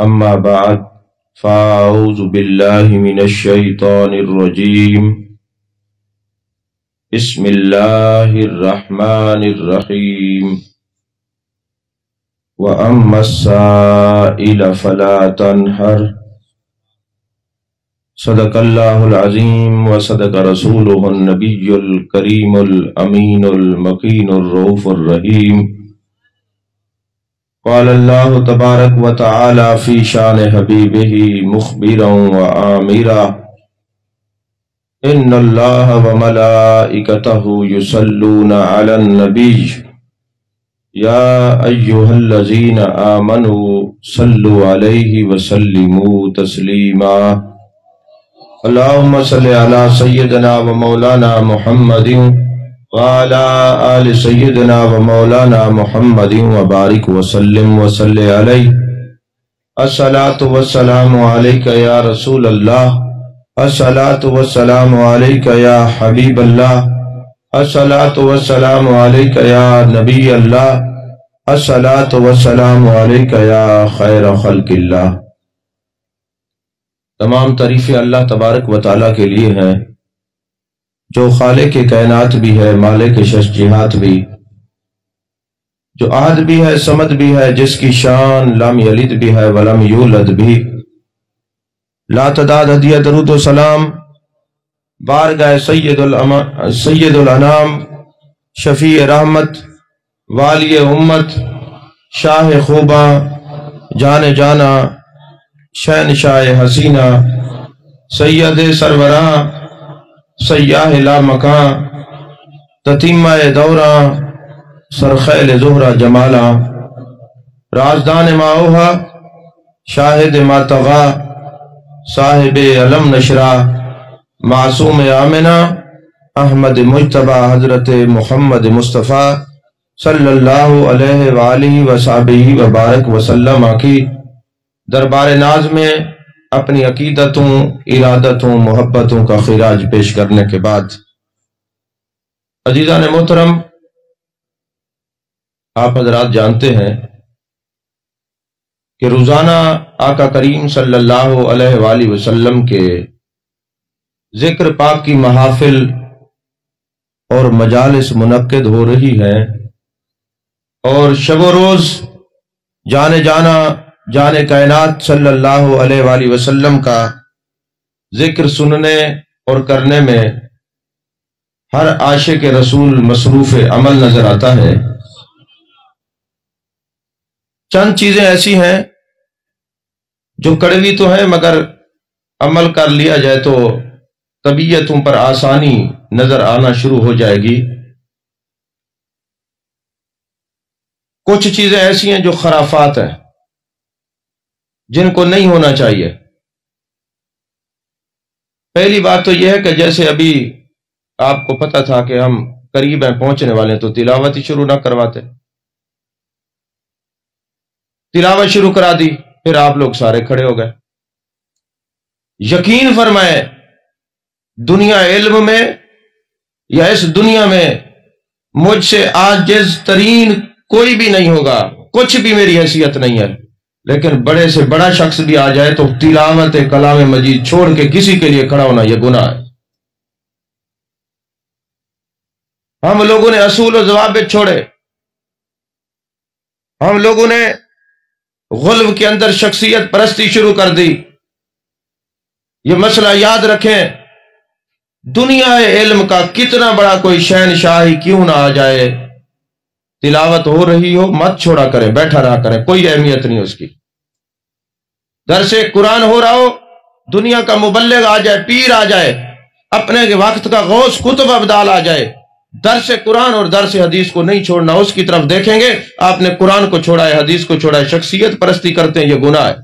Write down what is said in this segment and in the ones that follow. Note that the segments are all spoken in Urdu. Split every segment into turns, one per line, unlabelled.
أما بعد فأعوذ بالله من الشيطان الرجيم بسم الله الرحمن الرحيم وأما السائل فلا تنهر صدق الله العظيم وصدق رسوله النبي الكريم الأمين المكين الرؤوف الرحيم قال الله تبارك وتعالى في شان حبيبه مخبرا وآمرا إن الله وملائكته يصلون على النبي يا أيها الذين آمنوا صلوا عليه وسلموا تسليما اللهم صل على سيدنا ومولانا محمد وعلى آل سيدنا ومولانا محمد وبارك وسلم وصل عليه الصلاة والسلام عليك يا رسول الله الصلاة والسلام عليك يا حبيب الله الصلاة والسلام عليك يا نبي الله الصلاة والسلام عليك يا خير خلق الله۔ تمام تعریفیں اللہ تبارک و تعالیٰ کے لیے ہیں جو خالق کائنات بھی ہے، مالک شش جہات بھی، جو احد بھی ہے، صمد بھی ہے، جس کی شان لم یلد بھی ہے ولم یولد بھی۔ لا تعداد ہدیہ درود و سلام بارگاہ سید الانام، شفیع رحمت، والی امت، شاہ خوباں، جان جانا، شہنشاہ حسینہ، سید سروراں، سیاہ لا مکان، تتیمہ دوراں، سرخیل زہرہ جمالا، رازدان ماؤہا، شاہد ماتغا، صاحب علم نشرہ، معصوم آمنہ، احمد مجتبہ، حضرت محمد مصطفیٰ صلی اللہ علیہ وآلہ وصحبہ وبارک وسلم کی دربار ناز میں اپنی عقیدتوں، ارادتوں، محبتوں کا خراج پیش کرنے کے بعد، عزیزان محترم، آپ حضرات جانتے ہیں کہ روزانہ آقا کریم صلی اللہ علیہ وآلہ وسلم کے ذکر پاک کی محافل اور مجالس منعقد ہو رہی ہیں، اور شب و روز جان کائنات صلی اللہ علیہ وآلہ وسلم کا ذکر سننے اور کرنے میں ہر عاشق رسول مصروف عمل نظر آتا ہے۔ چند چیزیں ایسی ہیں جو کڑوی تو ہیں مگر عمل کر لیا جائے تو طبیعتوں پر آسانی نظر آنا شروع ہو جائے گی۔ کچھ چیزیں ایسی ہیں جو خرافات ہیں، جن کو نہیں ہونا چاہیے۔ پہلی بات تو یہ ہے کہ جیسے ابھی آپ کو پتہ تھا کہ ہم قریب ہیں، پہنچنے والے ہیں، تو تلاوت ہی شروع نہ کرواتے، تلاوت شروع کرا دی، پھر آپ لوگ سارے کھڑے ہو گئے۔ یقین فرمائے دنیا علم میں یا اس دنیا میں مجھ سے عاجز ترین کوئی بھی نہیں ہوگا، کچھ بھی میری حیثیت نہیں ہے، لیکن بڑے سے بڑا شخص بھی آ جائے تو تلاوت کلام مجید چھوڑ کے کسی کے لیے کھڑا ہونا یہ گناہ ہے۔ ہم لوگوں نے اصول و ضوابط چھوڑے، ہم لوگوں نے غلو کے اندر شخصیت پرستی شروع کر دی۔ یہ مسئلہ یاد رکھیں، دنیا علم کا کتنا بڑا کوئی شہنشاہی کیوں نہ آ جائے، تلاوت ہو رہی ہو مت چھوڑا کریں، بیٹھا رہا کریں، کوئی اہمیت نہیں اس کی۔ درس قرآن ہو رہا ہو، دنیا کا مبلغ آ جائے، پیر آ جائے، اپنے کے وقت کا غوث قطب ابدال آ جائے، درس قرآن اور درس حدیث کو نہیں چھوڑنا۔ اس کی طرف دیکھیں گے آپ نے قرآن کو چھوڑا ہے، حدیث کو چھوڑا ہے، شخصیت پرستی کرتے ہیں، یہ گناہ ہے۔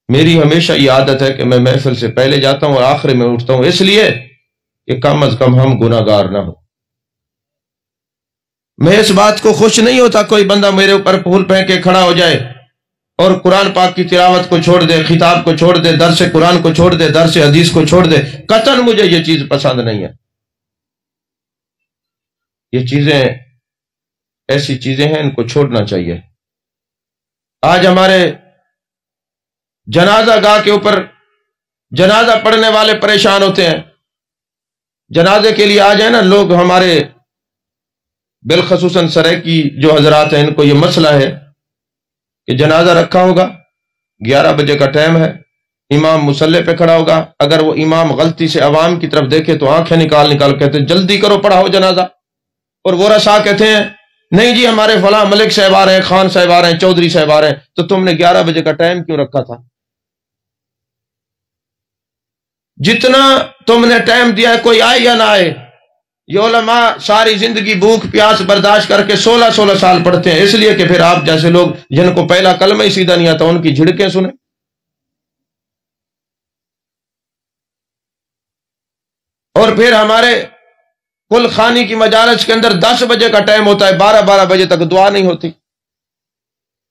میری ہمیشہ یہ عادت ہے کہ میں محفل سے پہلے جاتا ہوں اور آخر میں اٹھتا ہوں، اس لیے کہ کم از کم ہم گناہ گار نہ ہوں۔ میں اس بات کو خوش نہیں ہوتا کوئی بندہ میرے اوپر پھول پھینک کے کھڑا ہو جائے اور قرآن پاک کی تلاوت کو چھوڑ دے، خطاب کو چھوڑ دے، درس قرآن کو چھوڑ دے، درس حدیث کو چھوڑ دے۔ قطعاً مجھے یہ چیز پسند نہیں ہے۔ یہ چیزیں ایسی چیزیں ہیں، ان کو چھوڑنا چاہیے۔ آج ہمارے جنازہ گاہ کے اوپر جنازہ پڑھنے والے پریشان ہوتے ہیں. جنازے کے لیے آ جائیں نا لوگ ہمارے، بالخصوصاً سرائیکی جو حضرات ہیں، ان کو یہ مسئلہ ہے کہ جنازہ رکھا ہوگا، 11 بجے کا ٹائم ہے، امام مصلی پہ کھڑا ہوگا، اگر وہ امام غلطی سے عوام کی طرف دیکھے تو آنکھیں نکال نکال کہتے ہیں جلدی کرو پڑھاؤ جنازہ. اور وہ رسا کہتے ہیں نہیں جی ہمارے فلاں ملک صاحب آ رہے ہیں، خان صاحب آ رہے ہیں، چودھری صاحب آ رہے ہیں، تو تم نے 11 بجے کا ٹائم کیوں رکھا تھا؟ جتنا تم نے ٹائم دیا ہے کوئی آئے یا نہ آئے. یہ علماء ساری زندگی بھوک پیاس برداشت کر کے 16 سال پڑھتے ہیں، اس لیے کہ پھر آپ جیسے لوگ جن کو پہلا کلمہ ہی سیدھا نہیں آتا ان کی جھڑکیں سنیں. اور پھر ہمارے کل خانی کی مجالس کے اندر 10 بجے کا ٹائم ہوتا ہے، 12 بجے تک دعا نہیں ہوتی.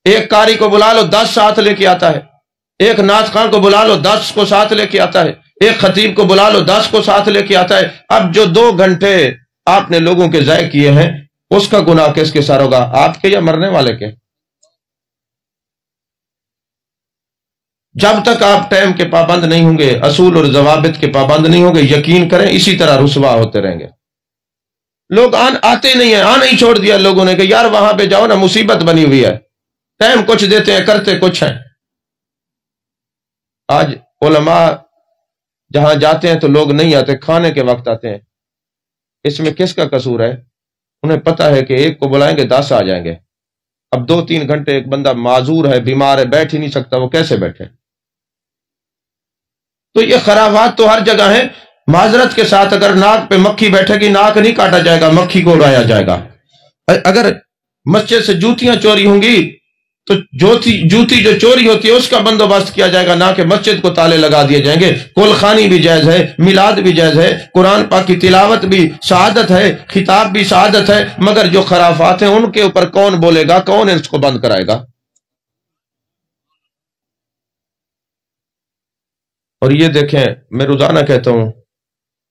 ایک قاری کو بلا لو 10 ساتھ لے کے آتا ہے، ایک نعت خواں کو بلا لو 10 کو ساتھ لے کے آتا ہے، ایک خطیب کو بلا لو 10 کو ساتھ لے کے آتا ہے. اب جو 2 گھنٹے آپ نے لوگوں کے ضائع کیے ہیں اس کا گناہ کس کے سر ہوگا، آپ کے یا مرنے والے کے؟ جب تک آپ ٹائم کے پابند نہیں ہوں گے، اصول اور ضوابط کے پابند نہیں ہوں گے، یقین کریں اسی طرح رسوا ہوتے رہیں گے. لوگ آتے نہیں ہیں، آنا ہی چھوڑ دیا لوگوں نے کہ یار وہاں پہ جاؤ نا، مصیبت بنی ہوئی ہے، ٹائم کچھ دیتے ہیں کرتے کچھ ہیں. آج علماء جہاں جاتے ہیں تو لوگ نہیں آتے، کھانے کے وقت آتے ہیں. اس میں کس کا قصور ہے؟ انہیں پتا ہے کہ ایک کو بلائیں گے 10 آ جائیں گے. اب 2-3 گھنٹے ایک بندہ معذور ہے، بیمار ہے، بیٹھ ہی نہیں سکتا، وہ کیسے بیٹھے؟ تو یہ خرافات تو ہر جگہ ہیں. معذرت کے ساتھ اگر ناک پہ مکھی بیٹھے گی ناک نہیں کاٹا جائے گا، مکھی کو اڑایا جائے گا. اگر مسجد سے جوتیاں چوری ہوں گی تو جوتی جو چوری ہوتی ہے اس کا بندوبست کیا جائے گا، نہ کہ مسجد کو تالے لگا دیے جائیں گے. کل خانی بھی جائز ہے، میلاد بھی جائز ہے، قرآن پاک کی تلاوت بھی سعادت ہے، خطاب بھی سعادت ہے، مگر جو خرافات ہیں ان کے اوپر کون بولے گا، کون اس کو بند کرائے گا؟ اور یہ دیکھیں، میں روزانہ کہتا ہوں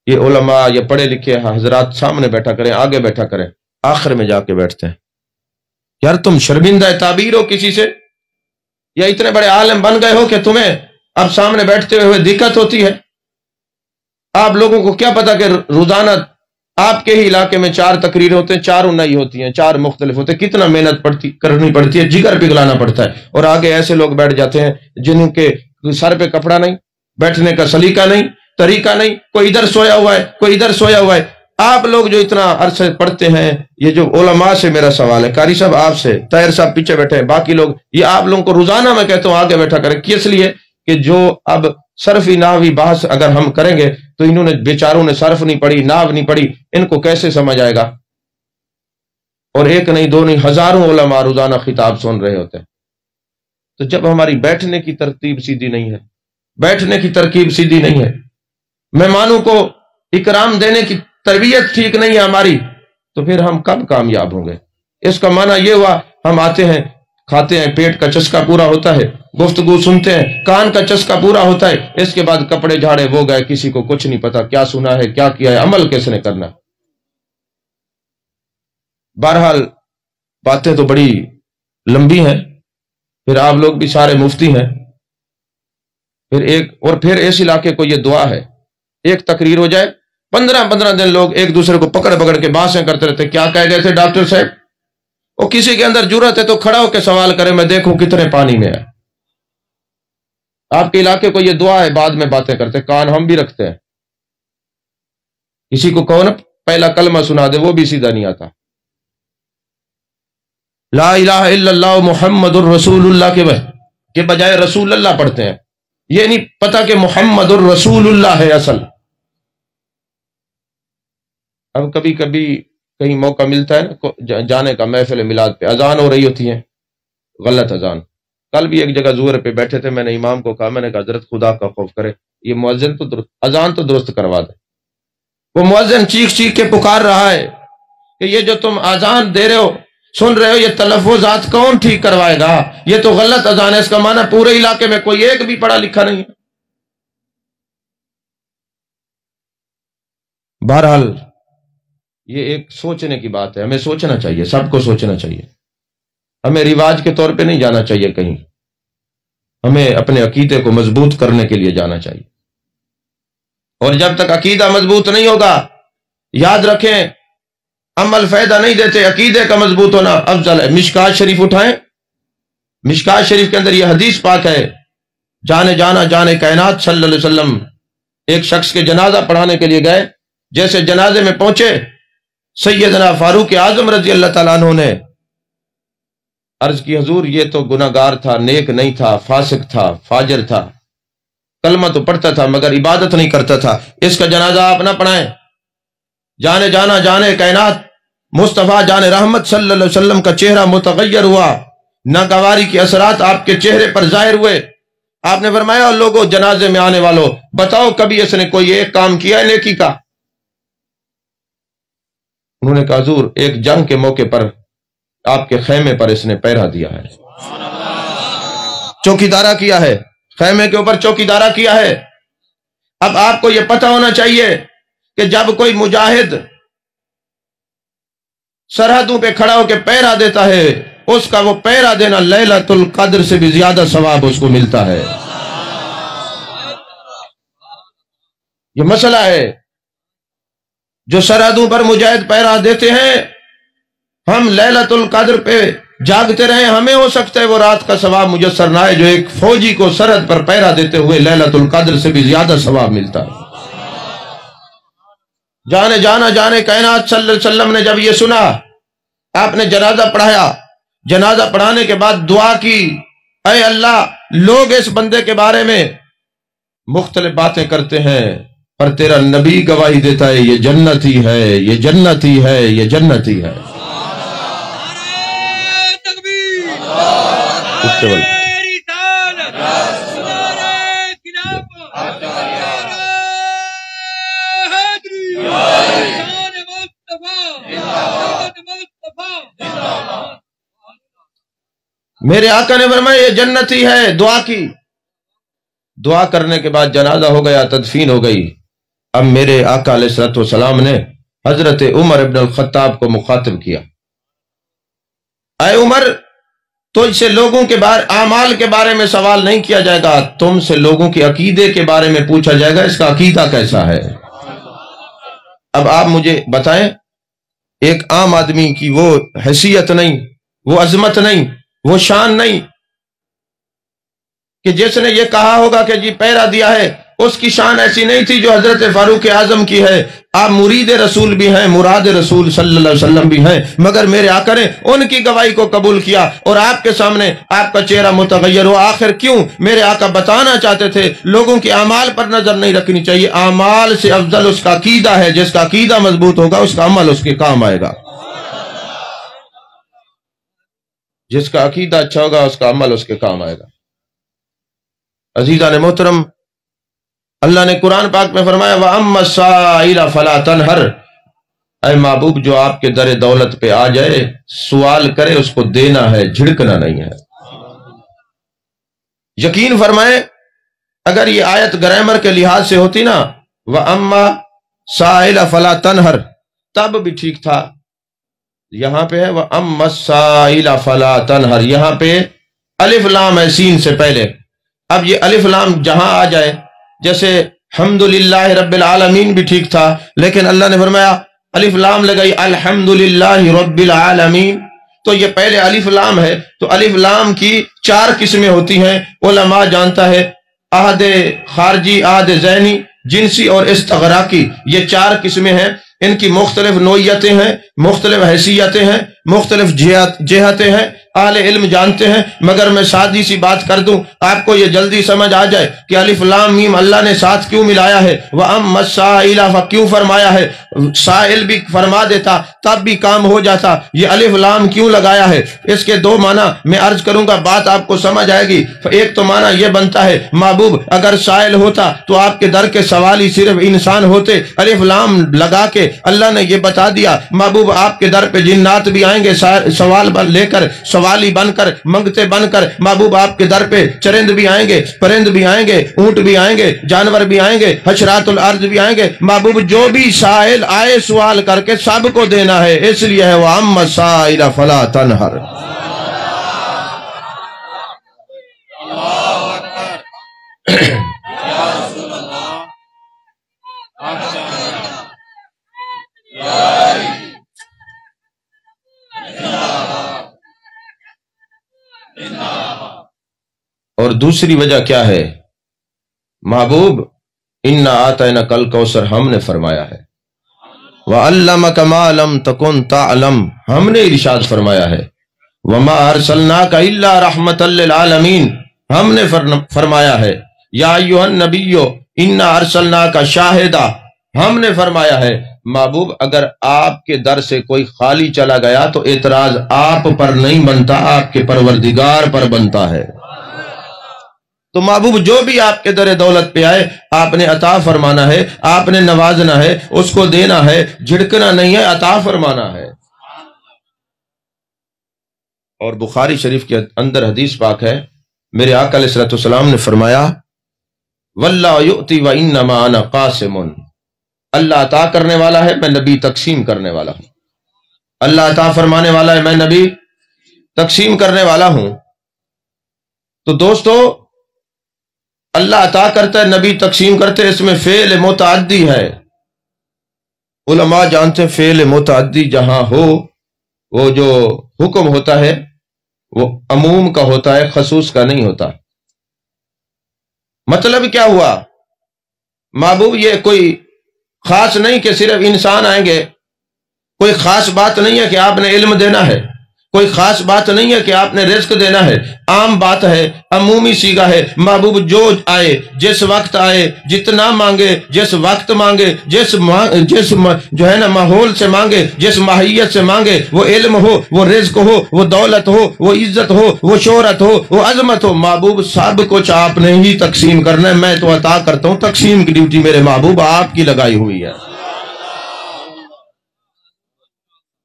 یہ علماء یہ پڑھے لکھے حضرات سامنے بیٹھا کریں، آگے بیٹھا کریں، آخر میں جا کے بیٹھتے ہیں. یار تم شرمندہ تعبیر ہو کسی سے، یا اتنے بڑے عالم بن گئے ہو کہ تمہیں اب سامنے بیٹھتے ہوئے دقت ہوتی ہے؟ آپ لوگوں کو کیا پتا کہ روزانہ آپ کے ہی علاقے میں 4 تقریریں ہوتے ہیں، 4 نئی ہوتی ہیں، 4 مختلف ہوتے ہیں، کتنا محنت کرنی پڑتی ہے، جگر پگھلانا پڑتا ہے. اور آگے ایسے لوگ بیٹھ جاتے ہیں جن کے سر پہ کپڑا نہیں، بیٹھنے کا سلیقہ نہیں، طریقہ نہیں، کوئی ادھر سویا ہوا ہے، کوئی ادھر سویا ہوا ہے. آپ لوگ جو اتنا عرصے پڑھتے ہیں، یہ جو علماء سے میرا سوال ہے، قاری صاحب آپ سے، طاہر صاحب پیچھے بیٹھے ہیں، باقی لوگ، یہ آپ لوگوں کو روزانہ میں کہتا ہوں آگے بیٹھا کریں. کس لیے کہ جو اب صرفی نحوی بحث اگر ہم کریں گے تو انہوں نے بیچاروں نے صرف نہیں پڑھی، نحو نہیں پڑھی، ان کو کیسے سمجھ آئے گا؟ اور ایک نہیں دو نہیں ہزاروں علماء روزانہ خطاب سن رہے ہوتے ہیں. تو جب ہماری بیٹھنے کی ترتیب سیدھی نہیں ہے، بیٹھنے کی ترکیب سیدھی نہیں ہے، مہمانوں کو اکرام دینے کی تربیت ٹھیک نہیں ہے ہماری، تو پھر ہم کب کامیاب ہوں گے؟ اس کا معنی یہ ہوا ہم آتے ہیں، کھاتے ہیں، پیٹ کا چسکا پورا ہوتا ہے، گفتگو سنتے ہیں، کان کا چسکا پورا ہوتا ہے، اس کے بعد کپڑے جھاڑے وہ گئے، کسی کو کچھ نہیں پتا کیا سنا ہے کیا کیا ہے، عمل کس نے کرنا. بہرحال باتیں تو بڑی لمبی ہیں، پھر آپ لوگ بھی سارے مفتی ہیں. پھر اس علاقے کو یہ دعا ہے، ایک تقریر ہو جائے 15 دن لوگ ایک دوسرے کو پکڑ پکڑ کے باتیں کرتے رہتے. کیا کہہ گئے تھے ڈاکٹر صاحب؟ وہ کسی کے اندر جرأت ہے تو کھڑا ہو کے سوال کرے، میں دیکھوں کتنے پانی میں ہے. آپ کے علاقے کو یہ دعا ہے، بعد میں باتیں کرتے، کان ہم بھی رکھتے ہیں. کسی کو کہو نا پہلا کلمہ سنا دے، وہ بھی سیدھا نہیں آتا. لا الہ الا اللہ محمد الرسول اللہ کے بجائے رسول اللہ پڑھتے ہیں. یہ نہیں پتا کہ محمد الرسول اللہ ہے اصل. اب کبھی کبھی کہیں موقع ملتا ہے جانے کا، محفل میلاد پہ اذان ہو رہی ہوتی ہے، غلط اذان. کل بھی ایک جگہ ظہر پہ بیٹھے تھے، میں نے امام کو کہا، میں نے کہا حضرت خدا کا خوف کرے، یہ مؤذن تو اذان تو درست کروا دے. وہ مؤذن چیخ چیخ کے پکار رہا ہے کہ یہ جو تم اذان دے رہے ہو، سن رہے ہو، یہ تلفظات کون ٹھیک کروائے گا؟ یہ تو غلط اذان ہے. اس کا معنی پورے علاقے میں کوئی ایک بھی پڑھا لکھا نہیں ہے. بہرحال یہ ایک سوچنے کی بات ہے، ہمیں سوچنا چاہیے، سب کو سوچنا چاہیے. ہمیں رواج کے طور پہ نہیں جانا چاہیے کہیں، ہمیں اپنے عقیدے کو مضبوط کرنے کے لیے جانا چاہیے۔ اور جب تک عقیدہ مضبوط نہیں ہوگا، یاد رکھیں عمل فائدہ نہیں دیتے، عقیدے کا مضبوط ہونا افضل ہے۔ مشکات شریف اٹھائیں، مشکات شریف کے اندر یہ حدیث پاک ہے، جانے کائنات صلی اللہ علیہ وسلم ایک شخص کے جنازہ پڑھانے کے لیے گئے، جیسے جنازے میں پہنچے سیدنا فاروق اعظم رضی اللہ تعالیٰ عنہ نے عرض کی حضور یہ تو گناہگار تھا، نیک نہیں تھا، فاسق تھا، فاجر تھا، کلمہ تو پڑھتا تھا مگر عبادت نہیں کرتا تھا، اس کا جنازہ آپ نہ پڑھائیں۔ جانے کائنات مصطفیٰ جان رحمت صلی اللہ علیہ وسلم کا چہرہ متغیر ہوا، ناگواری کے اثرات آپ کے چہرے پر ظاہر ہوئے۔ آپ نے فرمایا لوگوں جنازے میں آنے والوں بتاؤ کبھی اس نے کوئی ایک کام کیا ہے نیکی کا؟ انہوں نے کہا حضور ایک جنگ کے موقع پر آپ کے خیمے پر اس نے پہرا دیا ہے، چوکیدارہ کیا ہے، خیمے کے اوپر چوکیدارہ کیا ہے۔ اب آپ کو یہ پتہ ہونا چاہیے کہ جب کوئی مجاہد سرحدوں پہ کھڑا ہو کے پہرا دیتا ہے، اس کا وہ پہرا دینا لیلۃ القدر سے بھی زیادہ ثواب اس کو ملتا ہے۔ یہ مسئلہ ہے، جو سرحدوں پر مجاہد پہرا دیتے ہیں، ہم لیلۃ القدر پہ جاگتے رہیں، ہمیں ہو سکتا ہے وہ رات کا ثواب میسر نہ آئے جو ایک فوجی کو سرحد پر پہرا دیتے ہوئے لیلۃ القدر سے بھی زیادہ ثواب ملتا ہے۔ جانے کائنات صلی اللہ علیہ وسلم نے جب یہ سنا، آپ نے جنازہ پڑھایا، جنازہ پڑھانے کے بعد دعا کی، اے اللہ لوگ اس بندے کے بارے میں مختلف باتیں کرتے ہیں پر تیرا نبی گواہی دیتا ہے یہ جنتی ہے، یہ جنتی ہے، یہ جنتی ہے۔ میرے آقا نے فرمایا یہ جنتی ہے، دعا کی، دعا کرنے کے بعد جنازہ ہو گیا، تدفین ہو گئی۔ اب میرے آقا علیہ الصلوۃ والسلام نے حضرت عمر ابن الخطاب کو مخاطب کیا، اے عمر تجھ سے لوگوں کے اعمال کے بارے میں سوال نہیں کیا جائے گا، تم سے لوگوں کے عقیدے کے بارے میں پوچھا جائے گا، اس کا عقیدہ کیسا ہے۔ اب آپ مجھے بتائیں، ایک عام آدمی کی وہ حیثیت نہیں، وہ عظمت نہیں، وہ شان نہیں کہ جس نے یہ کہا ہوگا کہ جی پہرا دیا ہے، اس کی شان ایسی نہیں تھی جو حضرت فاروق اعظم کی ہے۔ آپ مرید رسول بھی ہیں، مراد رسول صلی اللہ علیہ وسلم بھی ہیں، مگر میرے آقا نے ان کی گواہی کو قبول کیا اور آپ کے سامنے آپ کا چہرہ متغیر ہوا۔ آخر کیوں؟ میرے آقا بتانا چاہتے تھے لوگوں کی اعمال پر نظر نہیں رکھنی چاہیے، اعمال سے افضل اس کا عقیدہ ہے، جس کا عقیدہ مضبوط ہوگا اس کا عمل اس کے کام آئے گا، جس کا عقیدہ اچھا ہوگا اس کا عمل اس کے کام آئے گا۔ عزیزان محترم، اللہ نے قرآن پاک میں فرمایا وَأَمَّا السَّائِلَ فَلَا تَنْهَرْ، اے محبوب جو آپ کے در دولت پہ آ جائے سوال کرے اس کو دینا ہے، جھڑکنا نہیں ہے۔ یقین فرمائیں اگر یہ آیت گرامر کے لحاظ سے ہوتی نا وَأَمَّا السَّائِلَ فَلَا تَنْهَرْ تب بھی ٹھیک تھا، یہاں پہ ہے وَأَمَّا السَّائِلَ فَلَا تَنْهَرْ، یہاں پہ الف لام ہے سین سے پہلے۔ اب یہ الف لام جہاں آ جائے، جیسے الحمدللہ رب العالمین بھی ٹھیک تھا، لیکن اللہ نے فرمایا الف لام لگائی الحمدللہ رب العالمین، تو یہ پہلے الف لام ہے، تو الف لام کی 4 قسمیں ہوتی ہیں، علماء جانتا ہے، عہد خارجی، عہد ذہنی، جنسی اور استغراقی، یہ 4 قسمیں ہیں۔ ان کی مختلف نوعیتیں ہیں، مختلف حیثیتیں ہیں، مختلف جہتیں ہیں، اہل علم جانتے ہیں، مگر میں سادی سی بات کر دوں آپ کو یہ جلدی سمجھ آ جائے کہ الف لام میم اللہ نے ساتھ کیوں ملایا ہے، وَأَمَّا السَّائِلَ کیوں فرمایا ہے، سائل بھی فرما دیتا تب بھی کام ہو جاتا، یہ الف لام کیوں لگایا ہے؟ اس کے 2 معنی میں عرض کروں گا، بات آپ کو سمجھ آئے گی۔ ایک تو معنی یہ بنتا ہے محبوب اگر سائل ہوتا تو آپ کے در کے سوالی صرف انسان ہوتے، الف لام لگا کے اللہ نے یہ بتا دیا محبوب آپ کے در پہ جنات بھی آئیں گے سوال لے کر، سوالی بن کر، منگتے بن کر، محبوب آپ کے در پہ چرند بھی آئیں گے، پرند بھی آئیں گے، اونٹ بھی آئیں گے، جانور بھی آئیں گے، حشرات الارض بھی آئیں گے، محبوب جو بھی سائل آئے سوال کر کے سب کو دینا ہے، اس لیے ہے وَأَمَّا السَّائِلَ فَلَا تَنْهَرْ۔ اور دوسری وجہ کیا ہے؟ محبوب انا آتیناک الکوثر ہم نے فرمایا ہے، وعلمک ما لم تکن تعلم ہم نے ارشاد فرمایا ہے، وما ارسلناک الا رحمۃ للعالمین ہم نے فرمایا ہے، یا ایھا النبی انا ارسلناک شاہدا ہم نے فرمایا ہے۔ محبوب اگر آپ کے در سے کوئی خالی چلا گیا تو اعتراض آپ پر نہیں بنتا، آپ کے پروردگار پر بنتا ہے۔ تو محبوب جو بھی آپ کے در دولت پہ آئے آپ نے عطا فرمانا ہے، آپ نے نوازنا ہے، اس کو دینا ہے، جھڑکنا نہیں ہے، عطا فرمانا ہے۔ اور بخاری شریف کے اندر حدیث پاک ہے، میرے آقا علیہ الصلوۃ والسلام نے فرمایا واللہ یؤتی وانما انا قاسم، اللہ عطا کرنے والا ہے، میں نبی تقسیم کرنے والا ہوں۔ اللہ عطا فرمانے والا ہے، میں نبی تقسیم کرنے والا ہوں۔ تو دوستو اللہ عطا کرتا ہے، نبی تقسیم کرتے ہیں، اس میں فعل متعدی ہے۔ علماء جانتے ہیں فعل متعدی جہاں ہو وہ جو حکم ہوتا ہے وہ عموم کا ہوتا ہے، خصوص کا نہیں ہوتا۔ مطلب کیا ہوا؟ محبوب یہ کوئی خاص نہیں کہ صرف انسان آئیں گے، کوئی خاص بات نہیں ہے کہ آپ نے علم دینا ہے، کوئی خاص بات نہیں ہے کہ آپ نے رزق دینا ہے، عام بات ہے، عمومی صیغہ ہے۔ محبوب جو آئے، جس وقت آئے، جتنا مانگے، جس وقت مانگے، جس جو ہے نا ماحول سے مانگے، جس ماہیت سے مانگے، وہ علم ہو، وہ رزق ہو، وہ دولت ہو، وہ عزت ہو، وہ شہرت ہو، وہ عظمت ہو، محبوب سب کچھ آپ نے ہی تقسیم کرنا ہے۔ میں تو عطا کرتا ہوں، تقسیم کی ڈیوٹی میرے محبوب آپ کی لگائی ہوئی ہے۔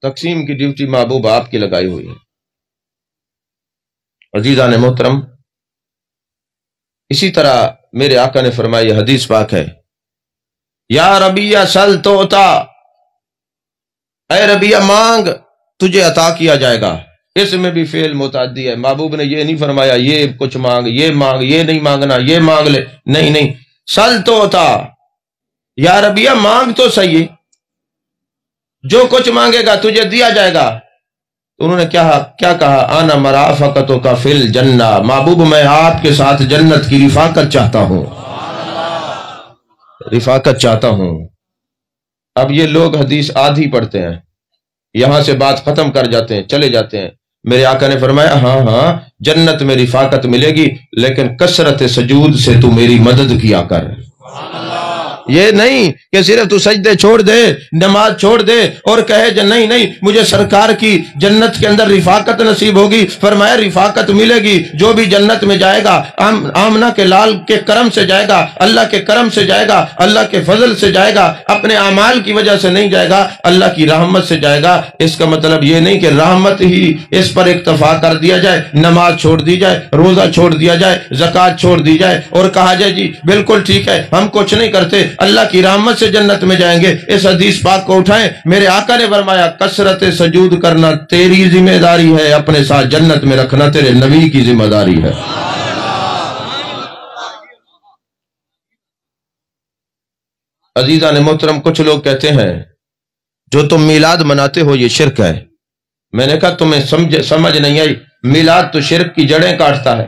تقسیم کی ڈیوٹی محبوب آپ کی لگائی ہوئی ہے۔ عزیزان محترم، اسی طرح میرے آقا نے فرمایا، یہ حدیث پاک ہے، یا ربیہ سل توتا، اے ربیہ مانگ تجھے عطا کیا جائے گا۔ اس میں بھی فعل متعدی ہے۔ محبوب نے یہ نہیں فرمایا یہ کچھ مانگ، یہ مانگ، یہ نہیں مانگنا، یہ مانگ لے، نہیں نہیں، سل توتا، یا ربیہ مانگ تو صحیح، جو کچھ مانگے گا تجھے دیا جائے گا۔ تو انہوں نے کیا کہا؟ آنا مرافقتو کا فی الجنہ، محبوب میں آپ کے ساتھ جنت کی رفاقت چاہتا ہوں، رفاقت چاہتا ہوں۔ اب یہ لوگ حدیث آدھی پڑھتے ہیں، یہاں سے بات ختم کر جاتے ہیں، چلے جاتے ہیں۔ میرے آقا نے فرمایا ہاں جنت میں رفاقت ملے گی، لیکن کثرت سجود سے تو میری مدد کیا کر۔ یہ نہیں کہ صرف تو سجدے چھوڑ دے، نماز چھوڑ دے اور کہے نہیں نہیں مجھے سرکار کی جنت کے اندر رفاقت نصیب ہوگی۔ فرمایا رفاقت ملے گی، جو بھی جنت میں جائے گا آمنہ کے لال کے کرم سے جائے گا، اللہ کے کرم سے جائے گا، اللہ کے فضل سے جائے گا، اپنے اعمال کی وجہ سے نہیں جائے گا، اللہ کی رحمت سے جائے گا۔ اس کا مطلب یہ نہیں کہ رحمت ہی اس پر اکتفا کر دیا جائے، نماز چھوڑ دی جائے، روزہ چھوڑ دیا جائے، زکوٰۃ چھوڑ دی جائے اور کہا جائے جی بالکل ٹھیک ہے ہم کچھ نہیں کرتے، اللہ کی رحمت سے جنت میں جائیں گے۔ اس حدیث پاک کو اٹھائیں، میرے آقا نے فرمایا کثرت سجود کرنا تیری ذمہ داری ہے، اپنے ساتھ جنت میں رکھنا تیرے نبی کی ذمہ داری ہے۔ عزیزان محترم، کچھ لوگ کہتے ہیں جو تم میلاد مناتے ہو یہ شرک ہے۔ میں نے کہا تمہیں سمجھ نہیں آئی، میلاد تو شرک کی جڑیں کاٹتا ہے،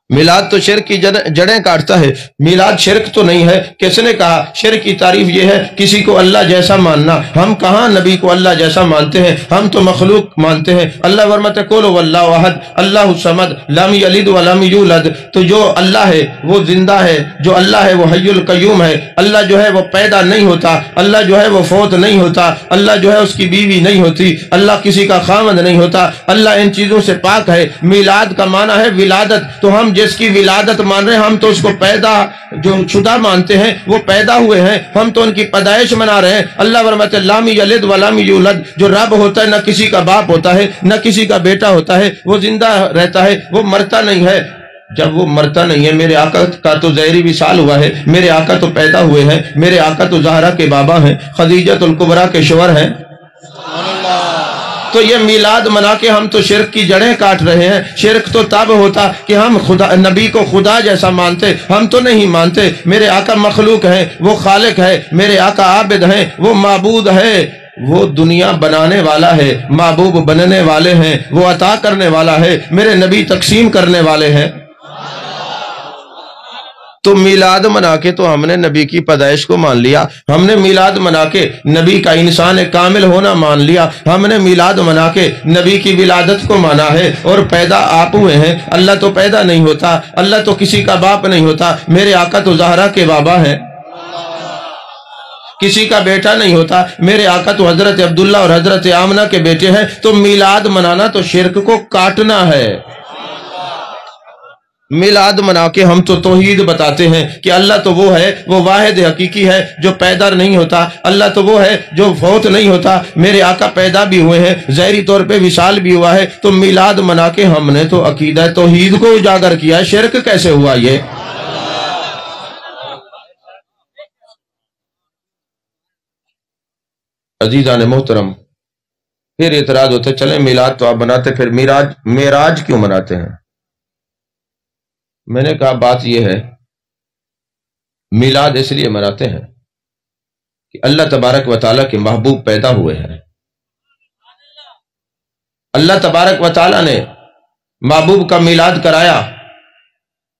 میلاد تو شرک کی جڑیں کاٹتا ہے، میلاد شرک تو نہیں ہے۔ کس نے کہا؟ شرک کی تعریف یہ ہے کسی کو اللہ جیسا ماننا۔ ہم کہاں نبی کو اللہ جیسا مانتے ہیں، ہم تو مخلوق مانتے ہیں۔ اللہ فرماتا ہے قل واللہ احد اللہ الصمد لم یلد ولم یولد۔ تو جو اللہ ہے وہ زندہ ہے، جو اللہ ہے وہ حی القیوم ہے، اللہ جو ہے وہ پیدا نہیں ہوتا، اللہ جو ہے وہ فوت نہیں ہوتا، اللہ جو ہے اس کی بیوی نہیں ہوتی، اللہ کسی کا خامند نہیں ہوتا، اللہ ان چیزوں سے پاک ہے۔ میلاد کا معنی ہے ولادت، تو ہم جس کی ولادت مان رہے ہیں ہم تو اس کو پیدا جو شدہ مانتے ہیں، وہ پیدا ہوئے ہیں، ہم تو ان کی پیدائش منا رہے ہیں۔ اللہ فرماتے ہیں لم یلد ولم یولد، جو رب ہوتا ہے نہ کسی کا باپ ہوتا ہے نہ کسی کا بیٹا ہوتا ہے، وہ زندہ رہتا ہے، وہ مرتا نہیں ہے۔ جب وہ مرتا نہیں ہے، میرے آقا کا تو ظاہری وصال ہوا ہے، میرے آقا تو پیدا ہوئے ہیں، میرے آقا تو زہرا کے بابا ہیں، خدیجۃ الکبریٰ کے شوہر ہیں۔ تو یہ میلاد منا کے ہم تو شرک کی جڑیں کاٹ رہے ہیں۔ شرک تو تب ہوتا کہ ہم نبی کو خدا جیسا مانتے، ہم تو نہیں مانتے۔ میرے آقا مخلوق ہیں، وہ خالق ہے، میرے آقا عابد ہیں، وہ معبود ہے، وہ دنیا بنانے والا ہے، محبوب بننے والے ہیں، وہ عطا کرنے والا ہے، میرے نبی تقسیم کرنے والے ہیں۔ تو میلاد منا کے تو ہم نے نبی کی پیدائش کو مان لیا، ہم نے میلاد منا کے نبی کا انسان کامل ہونا مان لیا، ہم نے میلاد منا کے نبی کی ولادت کو مانا ہے۔ اور پیدا آپ ہوئے ہیں، اللہ تو پیدا نہیں ہوتا، اللہ تو کسی کا باپ نہیں ہوتا، میرے آقا تو زہرا کے بابا ہیں، کسی کا بیٹا نہیں ہوتا، میرے آقا تو حضرت عبداللہ اور حضرت آمنہ کے بیٹے ہیں۔ تو میلاد منانا تو شرک کو کاٹنا ہے۔ میلاد منا کے ہم تو توحید بتاتے ہیں کہ اللہ تو وہ ہے، وہ واحد حقیقی ہے جو پیدا نہیں ہوتا، اللہ تو وہ ہے جو فوت نہیں ہوتا، میرے آقا پیدا بھی ہوئے ہیں، ظاہری طور پہ وصال بھی ہوا ہے۔ تو میلاد منا کے ہم نے تو عقیدہ توحید کو اجاگر کیا ہے، شرک کیسے ہوا یہ؟ عزیزان محترم، پھر اعتراض ہوتا ہے چلیں میلاد تو آپ مناتے، پھر معراج کیوں مناتے ہیں؟ میں نے کہا بات یہ ہے، میلاد اس لیے مناتے ہیں کہ اللہ تبارک و تعالیٰ کے محبوب پیدا ہوئے ہیں۔ اللہ تبارک و تعالیٰ نے محبوب کا میلاد کرایا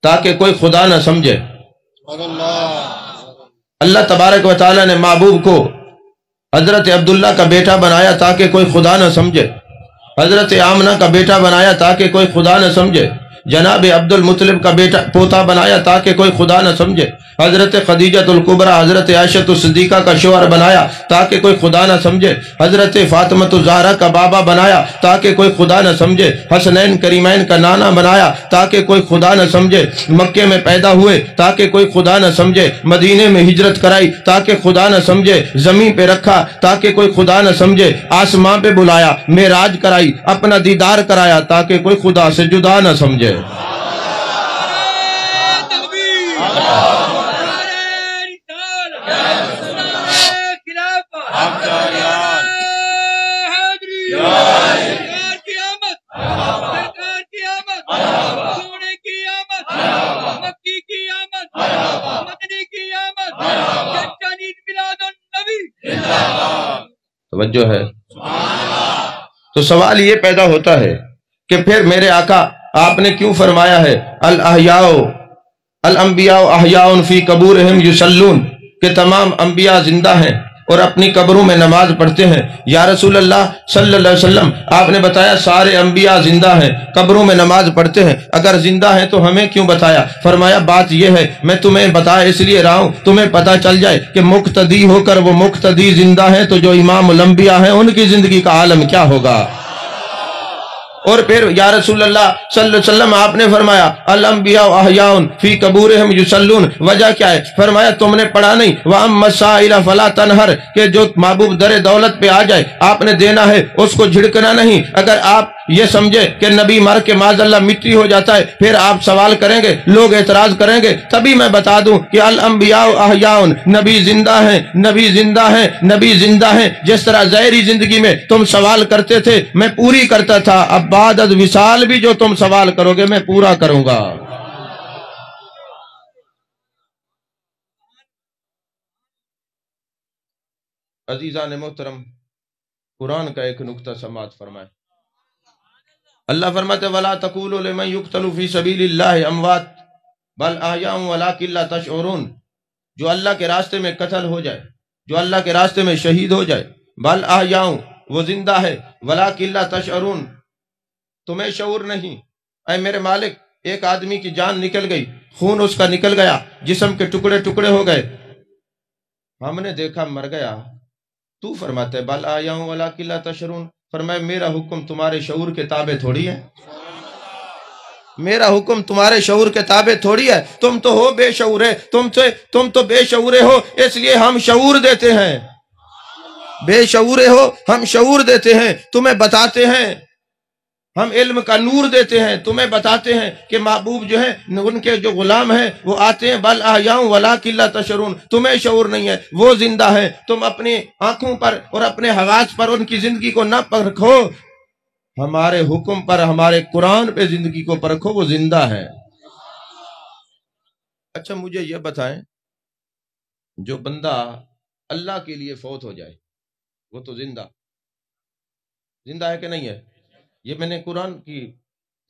تاکہ کوئی خدا نہ سمجھے۔ اللہ تبارک و تعالیٰ نے محبوب کو حضرت عبداللہ کا بیٹا بنایا تاکہ کوئی خدا نہ سمجھے، حضرت آمنہ کا بیٹا بنایا تاکہ کوئی خدا نہ سمجھے، جناب عبد المطلب کا بیٹا پوتا بنایا تاکہ کوئی خدا نہ سمجھے، حضرت خدیجۃ الکبریٰ حضرت عائشہ الصدیقہ کا شوہر بنایا تاکہ کوئی خدا نہ سمجھے، حضرت فاطمہ الزہرا کا بابا بنایا تاکہ کوئی خدا نہ سمجھے، حسنین کریمین کا نانا بنایا تاکہ کوئی خدا نہ سمجھے، مکے میں پیدا ہوئے تاکہ کوئی خدا نہ سمجھے، مدینے میں ہجرت کرائی تاکہ خدا نہ سمجھے، زمین پہ رکھا تاکہ کوئی خدا نہ سمجھے، آسمان پہ بلایا، معراج کرائی، اپنا دیدار کرایا تاکہ کوئی خدا سے جدا نہ سمجھے۔ توجہ ہے؟ تو سوال یہ پیدا ہوتا ہے کہ پھر میرے آقا آپ نے کیوں فرمایا ہے الانبیاء احیاء فی قبورہم یصلون، کہ تمام انبیاء زندہ ہیں اور اپنی قبروں میں نماز پڑھتے ہیں؟ یا رسول اللہ صلی اللہ علیہ وسلم، آپ نے بتایا سارے انبیاء زندہ ہیں، قبروں میں نماز پڑھتے ہیں، اگر زندہ ہیں تو ہمیں کیوں بتایا؟ فرمایا بات یہ ہے، میں تمہیں بتایا اس لیے رہا ہوں تمہیں پتہ چل جائے کہ مقتدی ہو کر وہ مقتدی زندہ ہیں تو جو امام الانبیاء ہیں ان کی زندگی کا عالم کیا ہوگا؟ اور پھر یا رسول اللہ صلی اللہ علیہ وسلم آپ نے فرمایا الانبیاء احیاء فی قبورہم یصلون، وجہ کیا ہے؟ فرمایا تم نے پڑھا نہیں وَأَمَّا السَّائِلَ فَلَا تَنْهَرْ، کہ جو محبوب در دولت پہ آ جائے آپ نے دینا ہے، اس کو جھڑکنا نہیں۔ اگر آپ یہ سمجھے کہ نبی مر کے معاذ اللہ مٹی ہو جاتا ہے پھر آپ سوال کریں گے، لوگ اعتراض کریں گے، تبھی میں بتا دوں کہ الانبیاء احیاء، نبی زندہ ہیں، نبی زندہ ہیں، نبی زندہ ہیں۔ جس طرح ظاہری زندگی میں تم سوال کرتے تھے میں پوری کرتا تھا، اب بعد از وصال بھی جو تم سوال کرو گے میں پورا کروں گا۔ عزیزان محترم، قرآن کا ایک نقطہ سماعت فرمائے۔ اللہ فرماتے وَلَا تَقُولُوا لِمَنْ يُقْتَلُ فِي سَبِيلِ اللَّهِ أَمْوَاتٌ بَلْ أَحْيَاءٌ وَلَٰكِن لَا تَشْعُرُونَ، جو اللہ کے راستے میں قتل ہو جائے، جو اللہ کے راستے میں شہید ہو جائے، بَلْ أَحْيَاءٌ، وہ زندہ ہے، وَلَٰكِن لَا تَشْعُرُونَ، تمہیں شعور نہیں۔ اے میرے مالک، ایک آدمی کی جان نکل گئی، خون اس کا نکل گیا، جسم کے ٹکڑے ٹکڑے ہو گئے، ہم نے دیکھا مر گیا، تو فرماتے بل آیا ہوں وَلَٰكِن لَا تَشْعُرُونَ، فرمایا میرا حکم تمہارے شعور کے تابع تھوڑی ہے، میرا حکم تمہارے شعور کے تابع تھوڑی ہے، تم تو ہو بے شعور ہے، تم تو بے شعورے ہو، اس لیے ہم شعور دیتے ہیں، بے شعورے ہو ہم شعور دیتے ہیں، تمہیں بتاتے ہیں، ہم علم کا نور دیتے ہیں، تمہیں بتاتے ہیں کہ محبوب جو ہیں ان کے جو غلام ہیں وہ آتے ہیں بل احیاء وَلَٰكِن لَا تَشْعُرُونَ، تمہیں شعور نہیں ہے، وہ زندہ ہیں، تم اپنی آنکھوں پر اور اپنے حواس پر ان کی زندگی کو نہ پرکھو، ہمارے حکم پر، ہمارے قرآن پہ زندگی کو پرکھو، وہ زندہ ہے۔ اچھا مجھے یہ بتائیں، جو بندہ اللہ کے لیے فوت ہو جائے وہ تو زندہ ہے کہ نہیں ہے؟ یہ میں نے قرآن کی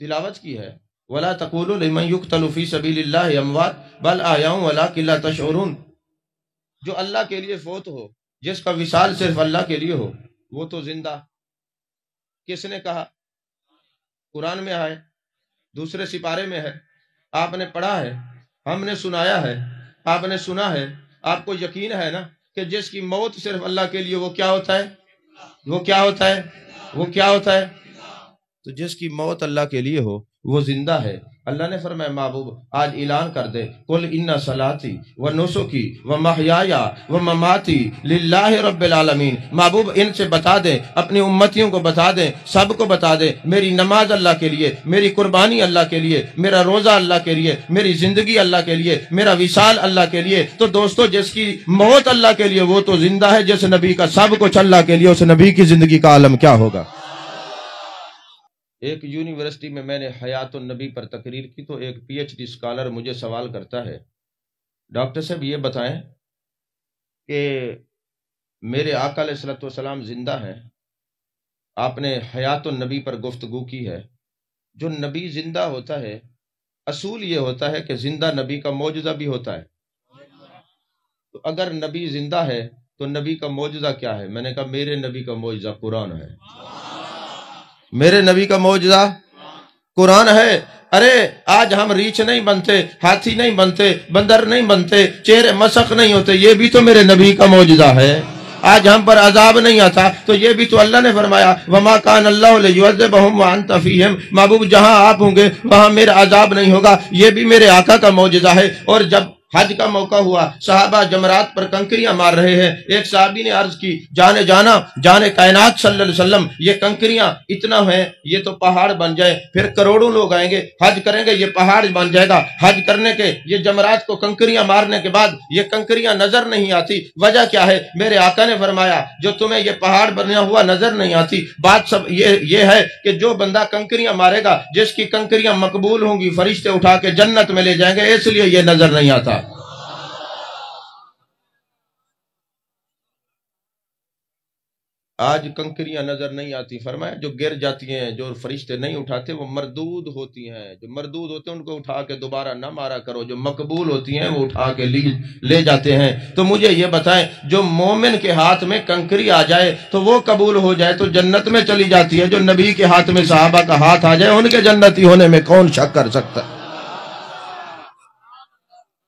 تلاوت کی ہے. وَلَا تَقُولُوا لِمَنْ يُقْتَلُ فِي سَبِيلِ اللَّهِ أَمْوَاتٌ بَلْ أَحْيَاءٌ وَلَٰكِن لَا تَشْعُرُونَ. جو اللہ کے لیے فوت ہو، جس کا وصال صرف اللہ کے لیے ہو، وہ تو زندہ. کس نے کہا؟ قرآن میں ہے، دوسرے سپارے میں ہے، آپ نے پڑھا ہے، ہم نے سنایا ہے، آپ نے سنا ہے. آپ کو یقین ہے نا کہ جس کی موت صرف اللہ کے لیے، وہ کیا ہوتا ہے؟ وہ کیا ہوتا ہے؟ وہ کیا ہوتا ہے؟ تو جس کی موت اللہ کے لیے ہو وہ زندہ ہے. اللہ نے فرمایا محبوب آج اعلان کر دے، قل ان صلاتی و نسکی و محیایا و مماتی للہ رب العالمین. محبوب ان سے بتا دیں، اپنی امتیوں کو بتا دیں، سب کو بتا دیں، میری نماز اللہ کے لیے، میری قربانی اللہ کے لیے، میرا روزہ اللہ کے لیے، میری زندگی اللہ کے لیے، میرا وصال اللہ کے لیے. تو دوستو جس کی موت اللہ کے لیے وہ تو زندہ ہے. جس نبی کا سب کچھ اللہ کے لیے، اس نبی کی زندگی کا عالم کیا ہوگا؟ ایک یونیورسٹی میں نے حیات النبی پر تقریر کی تو ایک پی ایچ ڈی اسکالر مجھے سوال کرتا ہے، ڈاکٹر صاحب یہ بتائیں کہ میرے آقا علیہ الصلوۃ والسلام زندہ ہیں، آپ نے حیات النبی پر گفتگو کی ہے. جو نبی زندہ ہوتا ہے اصول یہ ہوتا ہے کہ زندہ نبی کا معجزہ بھی ہوتا ہے. تو اگر نبی زندہ ہے تو نبی کا معجزہ کیا ہے؟ میں نے کہا میرے نبی کا معجزہ قرآن ہے. میرے نبی کا معجزہ قرآن ہے. ارے آج ہم ریچھ نہیں بنتے، ہاتھی نہیں بنتے، بندر نہیں بنتے، چہرے مسخ نہیں ہوتے، یہ بھی تو میرے نبی کا معجزہ ہے. آج ہم پر عذاب نہیں آتا تو یہ بھی تو اللہ نے فرمایا وما کان اللہ لیعذبہم وانت فیہم. محبوب جہاں آپ ہوں گے وہاں میرا عذاب نہیں ہوگا، یہ بھی میرے آقا کا معجزہ ہے. اور جب حج کا موقع ہوا، صحابہ جمرات پر کنکریاں مار رہے ہیں. ایک صحابی نے عرض کی جانے کائنات صلی اللہ علیہ وسلم، یہ کنکریاں اتنا ہیں، یہ تو پہاڑ بن جائے، پھر کروڑوں لوگ آئیں گے حج کریں گے، یہ پہاڑ بن جائے گا. حج کرنے کے یہ جمرات کو کنکریاں مارنے کے بعد یہ کنکریاں نظر نہیں آتی، وجہ کیا ہے؟ میرے آقا نے فرمایا جو تمہیں یہ پہاڑ بنا ہوا نظر نہیں آتی، بات سب یہ ہے کہ جو بندہ کنکریاں مارے گا، جس کی کنکریاں مقبول ہوں گی، فرشتے اٹھا کے جنت میں لے جائیں گے، اس لیے یہ نظر نہیں آتا. آج کنکریاں نظر نہیں آتی. فرمایا جو گر جاتی ہیں، جو فرشتے نہیں اٹھاتے، وہ مردود ہوتی ہیں. جو مردود ہوتے ہیں ان کو اٹھا کے دوبارہ نہ مارا کرو، جو مقبول ہوتی ہیں وہ اٹھا کے لے جاتے ہیں. تو مجھے یہ بتائیں جو مومن کے ہاتھ میں کنکری آ جائے تو وہ قبول ہو جائے تو جنت میں چلی جاتی ہے. جو نبی کے ہاتھ میں صحابہ کا ہاتھ آ جائے ان کے جنتی ہونے میں کون شک کر سکتا ہے؟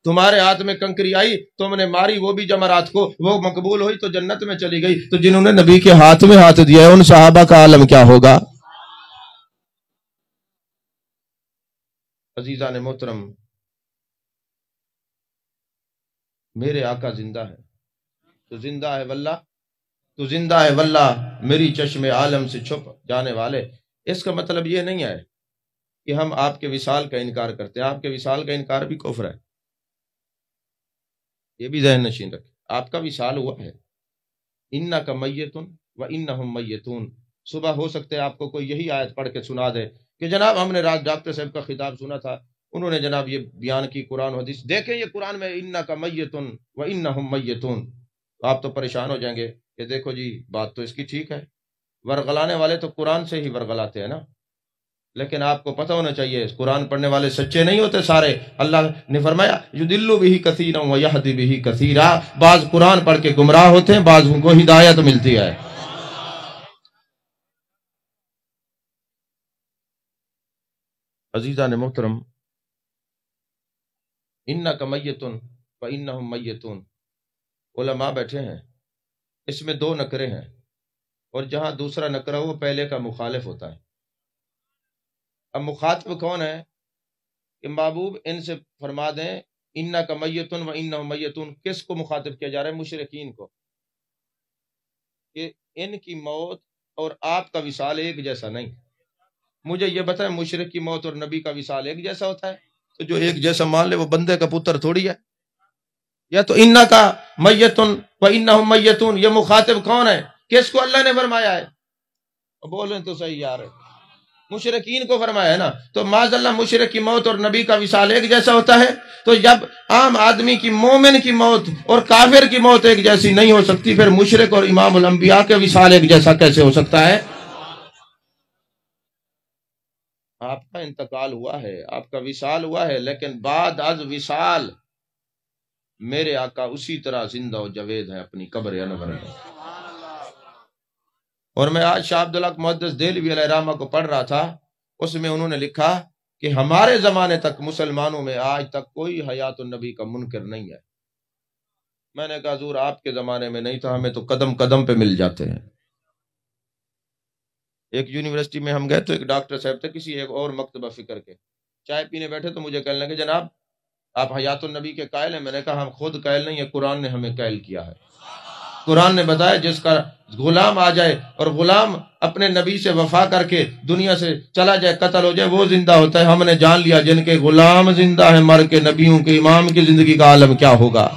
تمہارے ہاتھ میں کنکری آئی، تم نے ماری، وہ بھی جمرات کو، وہ مقبول ہوئی تو جنت میں چلی گئی. تو جنہوں نے نبی کے ہاتھ میں ہاتھ دیا ہے ان صحابہ کا عالم کیا ہوگا؟ عزیزان محترم، میرے آقا زندہ ہے تو زندہ ہے واللہ، تو زندہ ہے واللہ میری چشم عالم سے چھپ جانے والے. اس کا مطلب یہ نہیں ہے کہ ہم آپ کے وصال کا انکار کرتے ہیں. آپ کے وصال کا انکار بھی کفر ہے، یہ بھی ذہن نشین رکھیں. آپ کا وصال ہوا ہے. انک میت و انہم میتون. صبح ہو سکتا ہے آپ کو کوئی یہی آیت پڑھ کے سنا دے کہ جناب ہم نے رات ڈاکٹر صاحب کا خطاب سنا تھا، انہوں نے جناب یہ بیان کی قرآن و حدیث. دیکھیں یہ قرآن میں انک میت و انہم میتون. آپ تو پریشان ہو جائیں گے کہ دیکھو جی بات تو اس کی ٹھیک ہے، ورغلانے والے تو قرآن سے ہی ورغلاتے ہیں نا. لیکن آپ کو پتہ ہونا چاہیے قرآن پڑھنے والے سچے نہیں ہوتے سارے. اللہ نے فرمایا یضل بہ کثیرا ویہدی بہ کثیرا. بعض قرآن پڑھ کے گمراہ ہوتے ہیں، بعض کو ہدایت ملتی ہے. عزیزان محترم، انک میت و انہم میتون. علماء بیٹھے ہیں، اس میں دو نکرے ہیں اور جہاں دوسرا نکرہ وہ پہلے کا مخالف ہوتا ہے. اب مخاطب کون ہے کہ محبوب ان سے فرما دیں انک میت و انہم میتون. کس کو مخاطب کیا جا رہا ہے؟ مشرکین کو، کہ ان کی موت اور آپ کا وصال ایک جیسا نہیں. مجھے یہ بتائیں مشرک کی موت اور نبی کا وصال ایک جیسا ہوتا ہے؟ تو جو ایک جیسا مان لے وہ بندے کا پتر تھوڑی ہے. یا تو انک میت و انہم میتون، یہ مخاطب کون ہے؟ کس کو اللہ نے فرمایا ہے؟ بولیں تو صحیح یار. مشرکین کو فرمایا ہے نا، تو معاذ اللہ مشرک کی موت اور نبی کا وصال ایک جیسا ہوتا ہے؟ تو جب عام آدمی کی، مومن کی موت اور کافر کی موت ایک جیسی نہیں ہو سکتی، پھر مشرک اور امام الانبیاء کے وصال ایک جیسا کیسے ہو سکتا ہے؟ آپ کا انتقال ہوا ہے، آپ کا وصال ہوا ہے، لیکن بعد از وصال میرے آقا اسی طرح زندہ و جاوید ہیں اپنی قبر انور میں۔ اور میں آج شاہ عبدالحق محدث دہلوی علیہ رحمہ کو پڑھ رہا تھا، اس میں انہوں نے لکھا کہ ہمارے زمانے تک مسلمانوں میں آج تک کوئی حیات النبی کا منکر نہیں ہے۔ میں نے کہا حضور آپ کے زمانے میں نہیں تھا، ہمیں تو قدم قدم پہ مل جاتے ہیں۔ ایک یونیورسٹی میں ہم گئے تو ایک ڈاکٹر صاحب تھے کسی ایک اور مکتبہ فکر کے، چائے پینے بیٹھے تو مجھے کہنے لگے جناب آپ حیات النبی کے قائل ہیں؟ میں نے کہا ہم خود قائل نہیں ہیں، قرآن نے ہمیں قائل کیا ہے۔ قرآن نے بتایا جس کا غلام آ جائے اور غلام اپنے نبی سے وفا کر کے دنیا سے چلا جائے، قتل ہو جائے، وہ زندہ ہوتا ہے۔ ہم نے جان لیا جن کے غلام زندہ ہیں مر کے، نبیوں کے امام کی زندگی کا عالم کیا ہوگا۔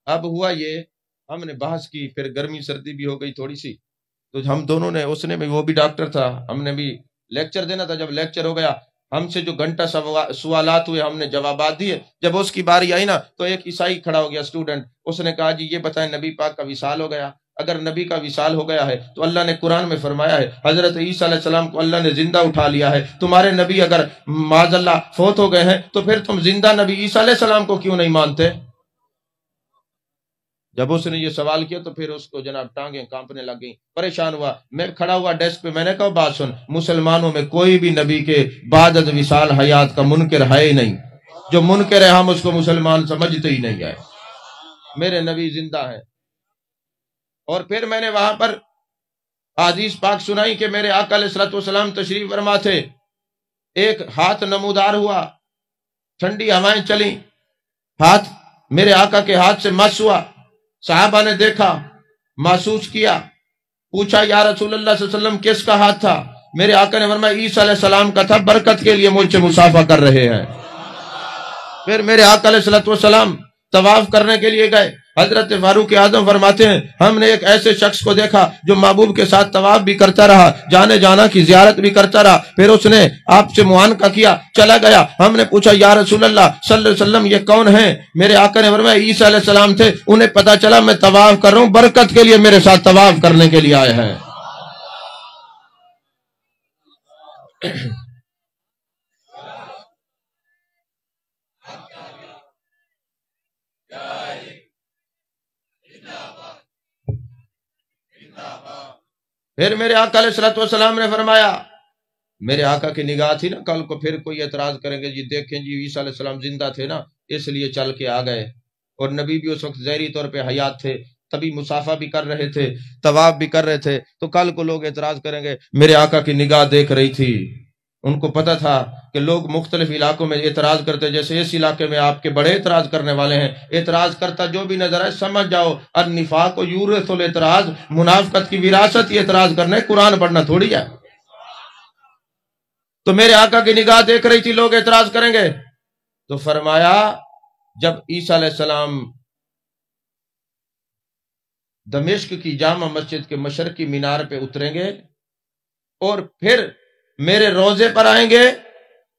اب ہوا یہ، ہم نے بحث کی، پھر گرمی سردی بھی ہو گئی تھوڑی سی، تو ہم دونوں نے، اس نے بھی، وہ بھی ڈاکٹر تھا، ہم نے بھی لیکچر دینا تھا۔ جب لیکچر ہو گیا، ہم سے جو گھنٹہ سوالات ہوئے ہم نے جوابات دیے۔ جب اس کی باری آئی نا تو ایک عیسائی کھڑا ہو گیا اسٹوڈنٹ، اس نے کہا جی یہ بتائیں نبی پاک کا وصال ہو گیا؟ اگر نبی کا وصال ہو گیا ہے تو اللہ نے قرآن میں فرمایا ہے حضرت عیسیٰ علیہ السلام کو اللہ نے زندہ اٹھا لیا ہے، تمہارے نبی اگر معاذ اللہ فوت ہو گئے ہیں تو پھر تم زندہ نبی عیسیٰ علیہ السلام کو کیوں نہیں مانتے؟ جب اس نے یہ سوال کیا تو پھر اس کو جناب ٹانگیں کانپنے لگ گئیں، پریشان ہوا۔ میں کھڑا ہوا ڈیسک پہ، میں نے کہا بات سن، مسلمانوں میں کوئی بھی نبی کے بعد از وصال حیات کا منکر ہے ہی نہیں، جو منکر ہے ہم اس کو مسلمان سمجھتے ہی نہیں ہے، میرے نبی زندہ ہیں۔ اور پھر میں نے وہاں پر حدیث پاک سنائی کہ میرے آقا علیہ الصلوۃ والسلام تشریف فرما تھے، ایک ہاتھ نمودار ہوا، ٹھنڈی ہوائیں چلیں، ہاتھ میرے آقا کے ہاتھ سے مس ہوا، صحابہ نے دیکھا، محسوس کیا، پوچھا یا رسول اللہ صلی اللہ علیہ وسلم کس کا ہاتھ تھا؟ میرے آقا نے فرمایا عیسیٰ علیہ السلام کا تھا، برکت کے لیے مجھ سے مصافحہ کر رہے ہیں۔ پھر میرے آقا علیہ السلام طواف کرنے کے لیے گئے، حضرت فاروق اعظم فرماتے ہیں ہم نے ایک ایسے شخص کو دیکھا جو محبوب کے ساتھ طواف بھی کرتا رہا، جانے جانا کی زیارت بھی کرتا رہا، پھر اس نے آپ سے معانقہ کیا، چلا گیا۔ ہم نے پوچھا یا رسول اللہ صلی اللہ علیہ وسلم یہ کون ہیں؟ میرے آقا نے فرمایا عیسیٰ علیہ السلام تھے، انہیں پتا چلا میں طواف کر رہا ہوں، برکت کے لیے میرے ساتھ طواف کرنے کے لیے آئے ہیں۔ پھر میرے آقا علیہ السلام نے فرمایا، میرے آقا کی نگاہ تھی نا، کل کو پھر کوئی اعتراض کریں گے جی دیکھیں جی عیسیٰ علیہ السلام زندہ تھے نا اس لیے چل کے آ گئے، اور نبی بھی اس وقت ظاہری طور پہ حیات تھے، تبھی مصافحہ بھی کر رہے تھے، طواف بھی کر رہے تھے، تو کل کو لوگ اعتراض کریں گے۔ میرے آقا کی نگاہ دیکھ رہی تھی، ان کو پتہ تھا کہ لوگ مختلف علاقوں میں اعتراض کرتے، جیسے اس علاقے میں آپ کے بڑے اعتراض کرنے والے ہیں، اعتراض کرتا جو بھی نظر آئے سمجھ جاؤ النفاق و یورث الاعتراض، منافقت کی وراثت یہ اعتراض کرنے، قرآن پڑھنا تھوڑی ہے۔ تو میرے آقا کی نگاہ دیکھ رہی تھی لوگ اعتراض کریں گے، تو فرمایا جب عیسیٰ علیہ السلام دمشق کی جامع مسجد کے مشرقی مینار پہ اتریں گے اور پھر میرے روضے پر آئیں گے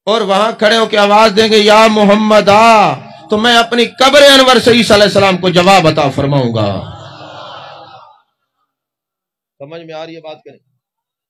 اور وہاں کھڑے ہو کے آواز دیں گے یا محمد آ، تو میں اپنی قبر انور سے عیسیٰ علیہ السلام کو جواب عطا فرماؤں گا۔ سمجھ میں آ رہی ہے بات کریں؟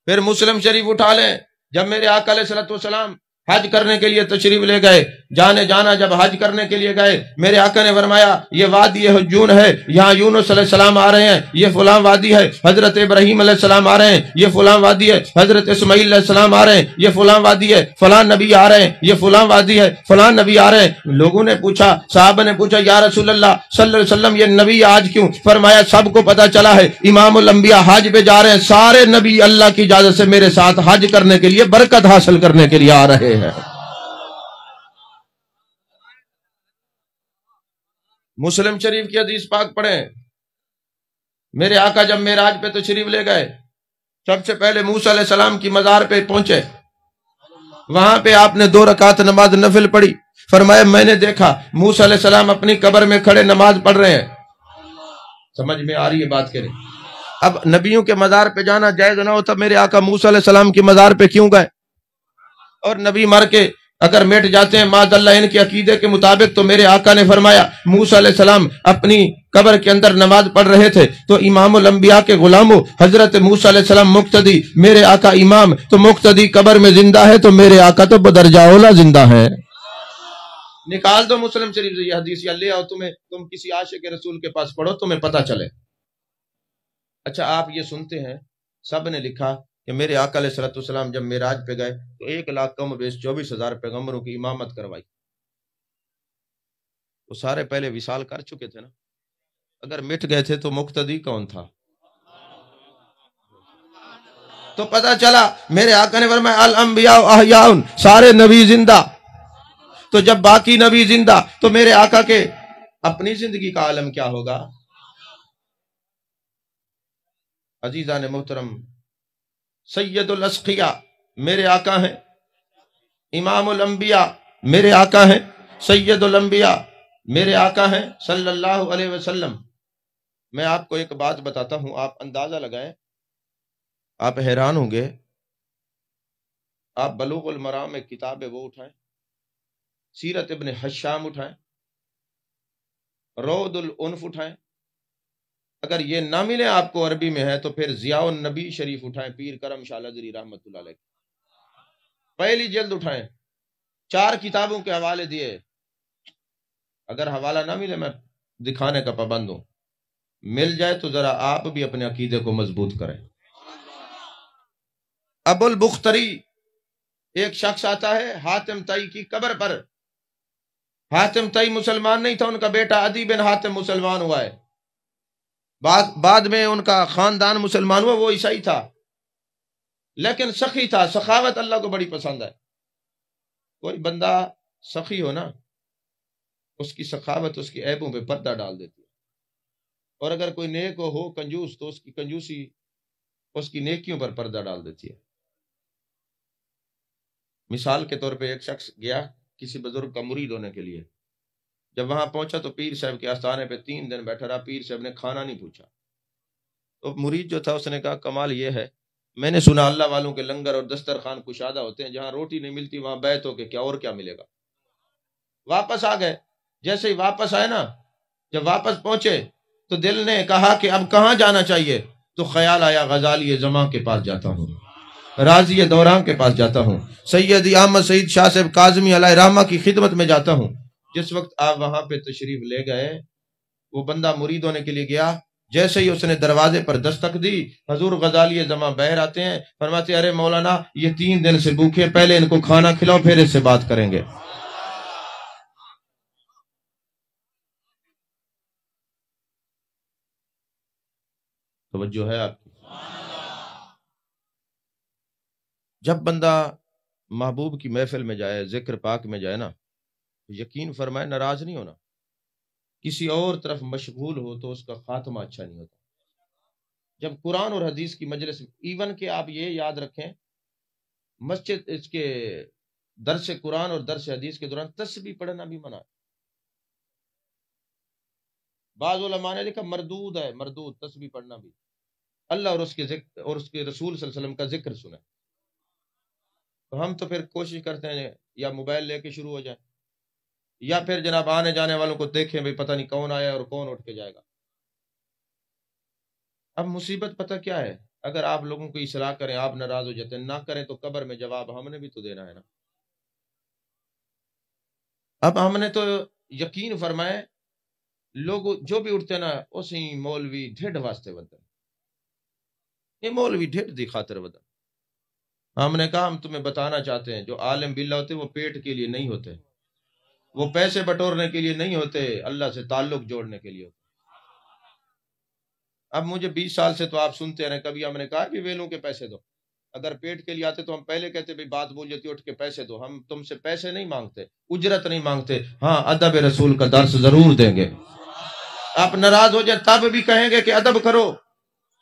پھر مسلم شریف اٹھا لیں، جب میرے آقا علیہ السلام حج کرنے کے لیے تشریف لے گئے، جانے جانا جب حج کرنے کے لیے گئے، میرے آقا نے فرمایا یہ وادی حجون ہے، یہاں یونس علیہ السلام آ رہے ہیں، یہ فلاں وادی ہے، حضرت ابراہیم علیہ السلام آ رہے ہیں، یہ فلاں وادی ہے، حضرت اسماعیل علیہ السلام آ رہے ہیں، یہ فلاں وادی ہے، فلاں نبی آ رہے ہیں، یہ فلاں وادی ہے، فلاں نبی آ رہے ہیں۔ لوگوں نے پوچھا، صحابہ نے پوچھا یا رسول اللہ صلی اللہ علیہ وسلم یہ نبی آج کیوں؟ فرمایا سب کو پتا چلا ہے امام الانبیاء حج پہ جا رہے ہیں، سارے نبی اللہ کی اجازت سے میرے ساتھ حج کرنے کے لیے، برکت حاصل کرنے کے لیے آ رہے ہیں۔ مسلم شریف کی حدیث پاک پڑھیں، میرے آقا جب معراج پہ تشریف لے گئے، سب سے پہلے موسیٰ علیہ السلام کی مزار پہ پہنچے، وہاں پہ آپ نے 2 رکعت نماز نفل پڑھی، فرمایا میں نے دیکھا موسیٰ علیہ السلام اپنی قبر میں کھڑے نماز پڑھ رہے ہیں۔ سمجھ میں آ رہی ہے بات کریں؟ اب نبیوں کے مزار پہ جانا جائز نہ ہوتا، میرے آقا موسیٰ علیہ السلام کی مزار پہ کیوں گئے؟ اور نبی مر کے اگر مٹ جاتے ہیں معاذ اللہ ان کے عقیدے کے مطابق، تو میرے آقا نے فرمایا موسیٰ علیہ السلام اپنی قبر کے اندر نماز پڑھ رہے تھے تو امام الانبیاء کے غلاموں حضرت موسیٰ علیہ السلام مقتدی، میرے آقا امام، تو مقتدی قبر میں زندہ ہے تو میرے آقا تو بدرجہ اولا زندہ ہے۔ نکال دو مسلم شریف سے یہ حدیث، یا لے آؤ، تم کسی عاشق رسول کے پاس پڑھو تمہیں پتہ چلے۔ اچھا آپ یہ سنتے ہیں سب نے لکھا کہ میرے آقا علیہ السلام جب معراج پہ گئے تو 1,00,000 کم بیش 24,000 پیغمبروں کی امامت کروائی۔ وہ سارے پہلے وصال کر چکے تھے نا، اگر مٹ گئے تھے تو مقتدی کون تھا؟ تو پتہ چلا میرے آقا نے فرمایا الانبیاء احیاء، سارے نبی زندہ، تو جب باقی نبی زندہ تو میرے آقا کے اپنی زندگی کا عالم کیا ہوگا؟ عزیزان محترم، سید الاسقیاء میرے آقا ہیں، امام الانبیاء میرے آقا ہیں، سید الانبیاء میرے آقا ہیں صلی اللہ علیہ وسلم۔ میں آپ کو ایک بات بتاتا ہوں، آپ اندازہ لگائیں، آپ حیران ہوں گے۔ آپ بلوغ المرام ایک کتاب ہے وہ اٹھائیں، سیرت ابن حشام اٹھائیں، روض الانف اٹھائیں، اگر یہ نہ ملے آپ کو عربی میں ہے تو پھر ضیاء النبی شریف اٹھائیں، پیر کرم شاہ لذری رحمۃ اللہ علیہ، پہلی جلد اٹھائیں، 4 کتابوں کے حوالے دیے۔ اگر حوالہ نہ ملے میں دکھانے کا پابند ہوں، مل جائے تو ذرا آپ بھی اپنے عقیدے کو مضبوط کریں۔ ابو البختری ایک شخص آتا ہے حاتم طئی کی قبر پر، حاتم طئی مسلمان نہیں تھا، ان کا بیٹا عدی بن حاتم مسلمان ہوا ہے، بعد میں ان کا خاندان مسلمان ہوا، وہ عیسائی تھا لیکن سخی تھا، سخاوت اللہ کو بڑی پسند ہے۔ کوئی بندہ سخی ہو نا، اس کی سخاوت اس کی عیبوں پہ پردہ ڈال دیتی ہے، اور اگر کوئی نیک ہو کنجوس تو اس کی کنجوسی اس کی نیکیوں پر پردہ ڈال دیتی ہے۔ مثال کے طور پہ ایک شخص گیا کسی بزرگ کا مرید ہونے کے لیے، جب وہاں پہنچا تو پیر صاحب کے آستانے پہ 3 دن بیٹھا رہا، پیر صاحب نے کھانا نہیں پوچھا، تو مرید جو تھا اس نے کہا کمال یہ ہے، میں نے سنا اللہ والوں کے لنگر اور دسترخوان کشادہ ہوتے ہیں، جہاں روٹی نہیں ملتی وہاں بیعت ہو کے کیا اور کیا ملے گا۔ واپس آ گئے، جیسے ہی واپس آئے نا، جب واپس پہنچے تو دل نے کہا کہ اب کہاں جانا چاہیے، تو خیال آیا غزالی زماں کے پاس جاتا ہوں، راضی دوران کے پاس جاتا ہوں، سید احمد سعید شاہ صاحب کاظمی علیہ رحمہ کی خدمت میں جاتا ہوں۔ جس وقت آپ وہاں پہ تشریف لے گئے، وہ بندہ مرید ہونے کے لیے گیا، جیسے ہی اس نے دروازے پر دستک دی، حضور غزالی زماں بہر آتے ہیں، فرماتے ارے مولانا یہ 3 دن سے بھوکے، پہلے ان کو کھانا کھلاؤ پھر اس سے بات کریں گے۔ توجہ ہے آپ کی؟ جب بندہ محبوب کی محفل میں جائے، ذکر پاک میں جائے نا، یقین فرمائے ناراض نہیں ہونا، کسی اور طرف مشغول ہو تو اس کا خاتمہ اچھا نہیں ہوتا۔ جب قرآن اور حدیث کی مجلس، ایون کہ آپ یہ یاد رکھیں مسجد اس کے درس قرآن اور درس حدیث کے دوران تسبیح پڑھنا بھی منع ہے۔ بعض علماء نے لکھا مردود ہے، مردود تسبیح پڑھنا بھی، اللہ اور اس کے ذکر اور اس کے رسول صلی اللہ علیہ وسلم کا ذکر سنیں۔ تو ہم تو پھر کوشش کرتے ہیں یا موبائل لے کے شروع ہو جائیں، یا پھر جناب آنے جانے والوں کو دیکھیں بھئی پتہ نہیں کون آیا اور کون اٹھ کے جائے گا۔ اب مصیبت پتہ کیا ہے، اگر آپ لوگوں کو اصلاح کریں آپ ناراض ہو جاتے ہیں، نہ کریں تو قبر میں جواب ہم نے بھی تو دینا ہے نا۔ اب ہم نے تو یقین فرمائے لوگ جو بھی اٹھتے نا اسی مولوی ڈھڈ واسطے ودن، یہ مولوی ڈھڈ دی خاطر ودن۔ ہم نے کہا ہم تمہیں بتانا چاہتے ہیں جو عالم باللہ ہوتے وہ پیٹ کے لیے نہیں ہوتے، وہ پیسے بٹورنے کے لیے نہیں ہوتے، اللہ سے تعلق جوڑنے کے لیے ہوتے۔ اب مجھے 20 سال سے تو آپ سنتے رہے، کبھی ہم نے کہا کہ ویلوں کے پیسے دو، اگر پیٹ کے لیے آتے تو ہم پہلے کہتے بھئی بات بول جاتی اٹھ کے پیسے دو، ہم تم سے پیسے نہیں مانگتے، اجرت نہیں مانگتے، ہاں ادب رسول کا درس ضرور دیں گے۔ آپ ناراض ہو جائیں تب بھی کہیں گے کہ ادب کرو،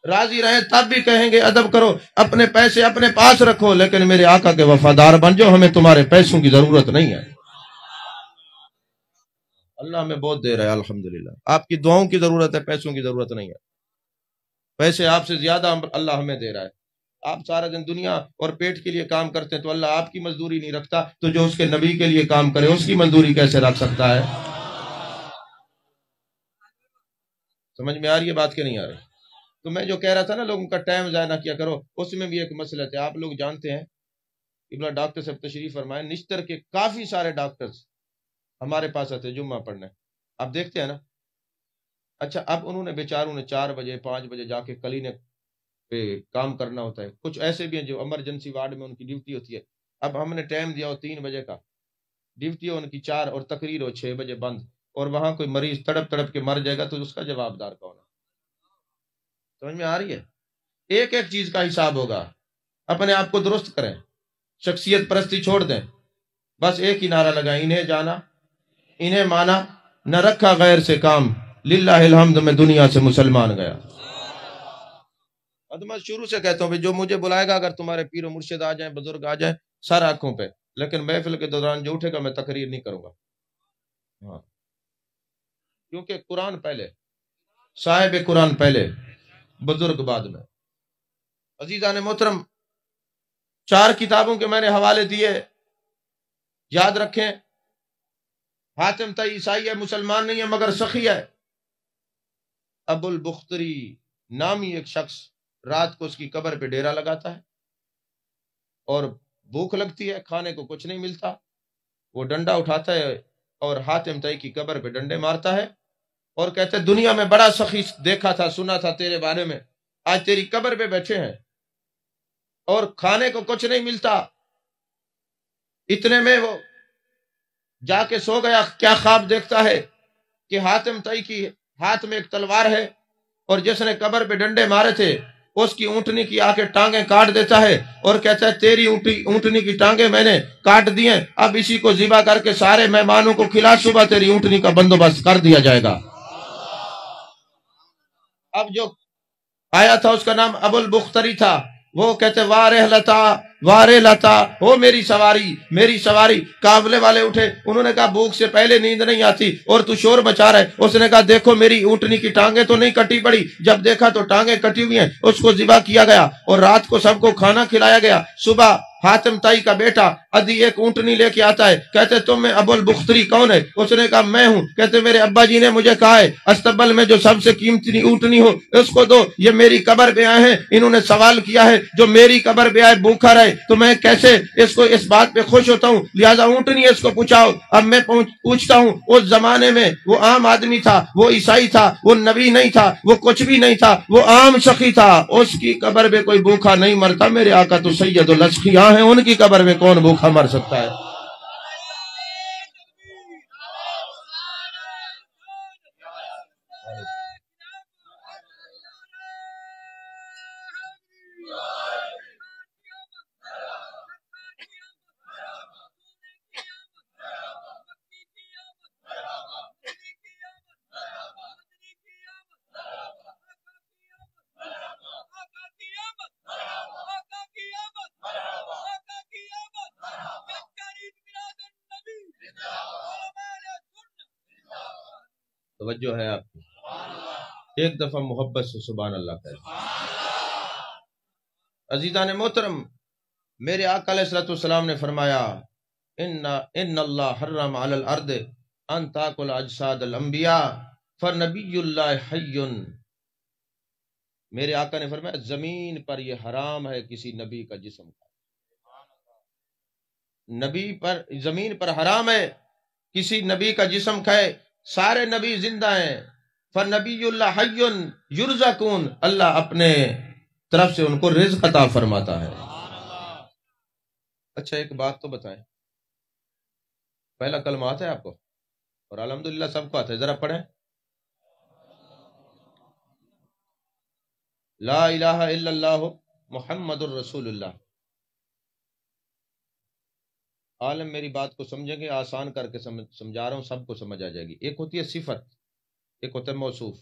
راضی رہیں تب بھی کہیں گے ادب کرو، اپنے پیسے اپنے پاس رکھو لیکن میرے آقا کے وفادار بن جاؤ، ہمیں تمہارے پیسوں کی ضرورت نہیں ہے۔ اللہ ہمیں بہت دے رہا ہے الحمدللہ، آپ کی دعاؤں کی ضرورت ہے، پیسوں کی ضرورت نہیں ہے۔ ویسے آپ سے زیادہ اللہ ہمیں دے رہا ہے. آپ سارا دن دنیا اور پیٹ کے لیے کام کرتے ہیں تو اللہ آپ کی مزدوری نہیں رکھتا، تو جو اس کے نبی کے لیے کام کرے اس کی مزدوری کیسے رکھ سکتا ہے؟ سمجھ میں آ رہی ہے بات کہ نہیں آ رہی؟ تو میں جو کہہ رہا تھا نا لوگوں کا ٹائم ضائع نہ کیا کرو، اس میں بھی ایک مسئلہ ہے. آپ لوگ جانتے ہیں ابلا ڈاکٹر صاحب تشریف فرمائے، نشتر کے کافی سارے ڈاکٹرز ہمارے پاس آتے جمعہ پڑھنے، آپ دیکھتے ہیں نا. اچھا اب انہوں نے بیچاروں نے 4 بجے 5 بجے جا کے کلینک پہ کام کرنا ہوتا ہے. کچھ ایسے بھی ہیں جو ایمرجنسی وارڈ میں ان کی ڈیوٹی ہوتی ہے. اب ہم نے ٹائم دیا ہو 3 بجے کا، ڈیوٹی ہو ان کی 4 اور تقریر ہو 6 بجے بند، اور وہاں کوئی مریض تڑپ تڑپ کے مر جائے گا تو اس کا جواب دار کون ہے؟ سمجھ میں آ رہی ہے؟ ایک ایک چیز کا حساب ہوگا. اپنے آپ کو درست کریں، شخصیت پرستی چھوڑ دیں. بس ایک ہی نعرہ لگائیں، انہیں جانا انہیں مانا، نہ رکھا غیر سے کام، للہ الحمد میں دنیا سے مسلمان گیا. اب میں شروع سے کہتا ہوں جو مجھے بلائے گا، اگر تمہارے پیر و مرشد آ جائیں، بزرگ آ جائیں، سر آنکھوں پہ، لیکن محفل کے دوران جو اٹھے گا میں تقریر نہیں کروں گا. ہاں، کیونکہ قرآن پہلے، صاحب قرآن پہلے، بزرگ بعد میں. عزیزان محترم، 4 کتابوں کے میں نے حوالے دیے، یاد رکھیں. حاتم طئی عیسائی ہے، مسلمان نہیں ہے مگر سخی ہے. ابو البختری نامی ایک شخص رات کو اس کی قبر پہ ڈیرا لگاتا ہے، اور بھوک لگتی ہے، کھانے کو کچھ نہیں ملتا. وہ ڈنڈا اٹھاتا ہے اور حاتم طئی کی قبر پہ ڈنڈے مارتا ہے اور کہتے ہیں دنیا میں بڑا سخی دیکھا تھا، سنا تھا تیرے بارے میں، آج تیری قبر پہ بیٹھے ہیں اور کھانے کو کچھ نہیں ملتا. اتنے میں وہ جا کے سو گیا. کیا خواب دیکھتا ہے کہ حاتم طئی کی ہاتھ میں ایک تلوار ہے، اور جس نے قبر پہ ڈنڈے مارے تھے اس کی اونٹنی کی آ کے ٹانگیں کاٹ دیتا ہے اور کہتا ہے تیری اونٹنی کی ٹانگیں میں نے کاٹ دی ہیں، اب اسی کو ذبح کر کے سارے مہمانوں کو کھلا، صبح تیری اونٹنی کا بندوبست کر دیا جائے گا. اب جو آیا تھا اس کا نام ابو البختری تھا. وہ کہتے واہ لتا ہو میری سواری میری سواری. قافلے والے اٹھے، انہوں نے کہا بھوک سے پہلے نیند نہیں آتی اور تو شور مچا رہا ہے. اس نے کہا دیکھو میری اونٹنی کی ٹانگیں تو نہیں کٹی پڑی. جب دیکھا تو ٹانگیں کٹی ہوئی ہیں. اس کو ذبح کیا گیا اور رات کو سب کو کھانا کھلایا گیا. صبح حاتم طئی کا بیٹا ادھی ایک اونٹنی لے کے آتا ہے. کہتے تم میں ابو البختری کون ہے؟ اس نے کہا میں ہوں. کہتے میرے ابا جی نے مجھے کہا ہے استقبل میں جو سب سے قیمتی اونٹنی ہو اس کو دو. یہ میری قبر پہ آئے ہیں، انہوں نے سوال کیا ہے جو میری قبر پہ آئے بھوکا رہے تو میں کیسے اس بات پہ خوش ہوتا ہوں، لہذا اونٹنی اس کو پوچھاؤ. اب میں پوچھتا ہوں، اس زمانے میں وہ عام آدمی تھا، وہ عیسائی تھا، وہ نبی نہیں تھا، وہ کچھ بھی نہیں تھا، وہ عام سخی تھا. اس کی قبر پہ کوئی بھوکا نہیں مرتا. میرے آقا تو سید الاسقیاء ہیں، ان کی قبر میں کون بھوکا مر سکتا ہے؟ توجہ ہے آپ کی؟ ایک دفعہ محبت سے سبحان اللہ کہہ. عزیزان محترم، میرے آقا علیہ الصلوۃ والسلام نے فرمایا ان اللہ حرم علی الارض ان تاکل اجساد الانبیاء فنبی اللہ حی. میرے آقا نے فرمایا زمین پر یہ حرام ہے کسی نبی کا جسم کا. نبی پر زمین پر حرام ہے کسی نبی کا جسم کھائے. سارے نبی زندہ ہیں. فنبی اللہ حی یرزقون، اللہ اپنے طرف سے ان کو رزق عطا فرماتا ہے. اچھا ایک بات تو بتائیں، پہلا کلمہ آتا ہے آپ کو؟ اور الحمدللہ سب کو آتا ہے، ذرا پڑھیں لا الہ الا اللہ محمد الرسول اللہ. عالم میری بات کو سمجھیں گے، آسان کر کے سمجھا رہا ہوں، سب کو سمجھ آ جائے گی. ایک ہوتی ہے صفت، ایک ہوتا ہے موصوف.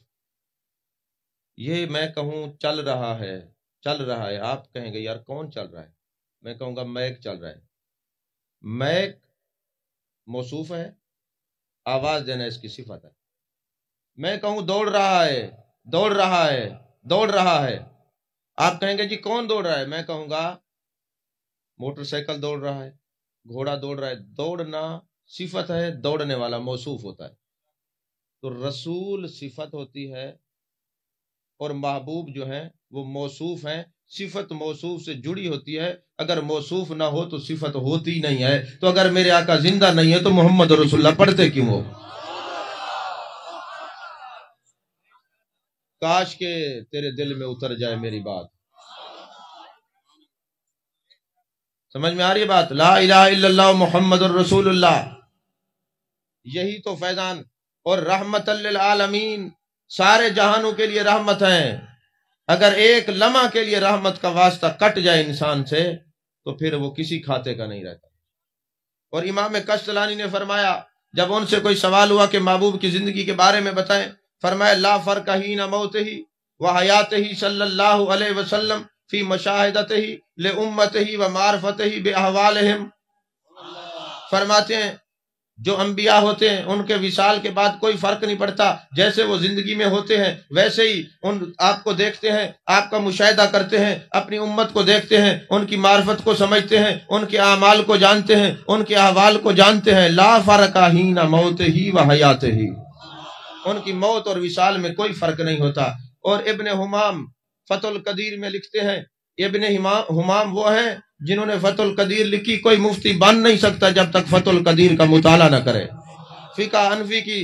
یہ میں کہوں چل رہا ہے، چل رہا ہے، آپ کہیں گے یار کون چل رہا ہے؟ میں کہوں گا میک چل رہا ہے. میک موصوف ہے، آواز دینا اس کی صفت ہے. میں کہوں دوڑ رہا ہے، دوڑ رہا ہے، دوڑ رہا ہے. آپ کہیں گے جی کون دوڑ رہا ہے؟ میں کہوں گا موٹر سائیکل دوڑ رہا ہے، گھوڑا دوڑ رہا ہے. دوڑنا صفت ہے، دوڑنے والا موصوف ہوتا ہے. تو رسول صفت ہوتی ہے اور محبوب جو ہیں وہ موصوف ہیں. صفت موصوف سے جڑی ہوتی ہے، اگر موصوف نہ ہو تو صفت ہوتی نہیں ہے. تو اگر میرے آقا زندہ نہیں ہے تو محمد رسول اللہ پڑھتے کیوں ہو؟ کاش کہ تیرے دل میں اتر جائے میری بات. سمجھ میں آ رہی ہے بات؟ لا الہ الا اللہ محمد الرسول اللہ، یہی تو فیضان. اور رحمت للعالمین، سارے جہانوں کے لیے رحمت ہیں. اگر ایک لمحہ کے لیے رحمت کا واسطہ کٹ جائے انسان سے تو پھر وہ کسی کھاتے کا نہیں رہتا. اور امام کشتلانی نے فرمایا جب ان سے کوئی سوال ہوا کہ محبوب کی زندگی کے بارے میں بتائیں، فرمایا لا فرق حین موتہ و حیاتہ صلی اللہ علیہ وسلم فی مشاہدتہ لامتہ و معرفتہ باحوالہم. فرماتے ہیں جو انبیاء ہوتے ہیں ان کے وصال کے بعد کوئی فرق نہیں پڑتا، جیسے وہ زندگی میں ہوتے ہیں ویسے ہی ان آپ کو دیکھتے ہیں، آپ کا مشاہدہ کرتے ہیں، اپنی امت کو دیکھتے ہیں، ان کی معرفت کو سمجھتے ہیں، ان کے اعمال کو جانتے ہیں، ان کے احوال کو جانتے ہیں. لا فرق حین موتہ و حیاتہ، ان کی موت اور وصال میں کوئی فرق نہیں ہوتا. اور ابن حمام فتح القدیر میں لکھتے ہیں، ابن حمام وہ ہیں جنہوں نے فتح القدیر لکھی. کوئی مفتی بن نہیں سکتا جب تک فتح القدیر کا مطالعہ نہ کرے. فقہ حنفی کی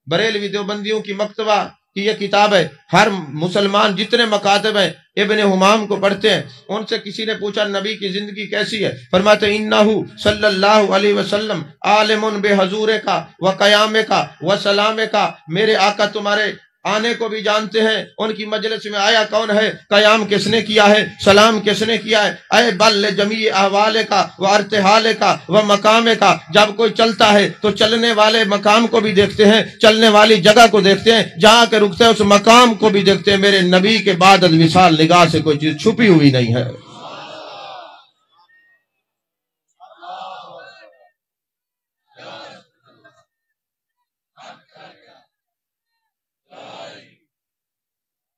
بریلوی دیوبندیوں کی مکتبہ کی یہ کتاب ہے. ہر مسلمان جتنے مکاتب ہیں ابن حمام کو پڑھتے ہیں. ان سے کسی نے پوچھا نبی کی زندگی کیسی ہے؟ فرماتے انہو صلی اللہ علیہ وسلم عالم بے حضور کا و قیام کا و سلام کا. میرے آقا تمہارے آنے کو بھی جانتے ہیں، ان کی مجلس میں آیا کون ہے، قیام کس نے کیا ہے، سلام کس نے کیا ہے. اے بل جمیع احوال کا و ارتحال کا و مقام کا. جب کوئی چلتا ہے تو چلنے والے مقام کو بھی دیکھتے ہیں، چلنے والی جگہ کو دیکھتے ہیں، جہاں کے رکتے ہیں اس مقام کو بھی دیکھتے ہیں. میرے نبی کے بعد الوصال نگاہ سے کوئی چیز چھپی ہوئی نہیں ہے.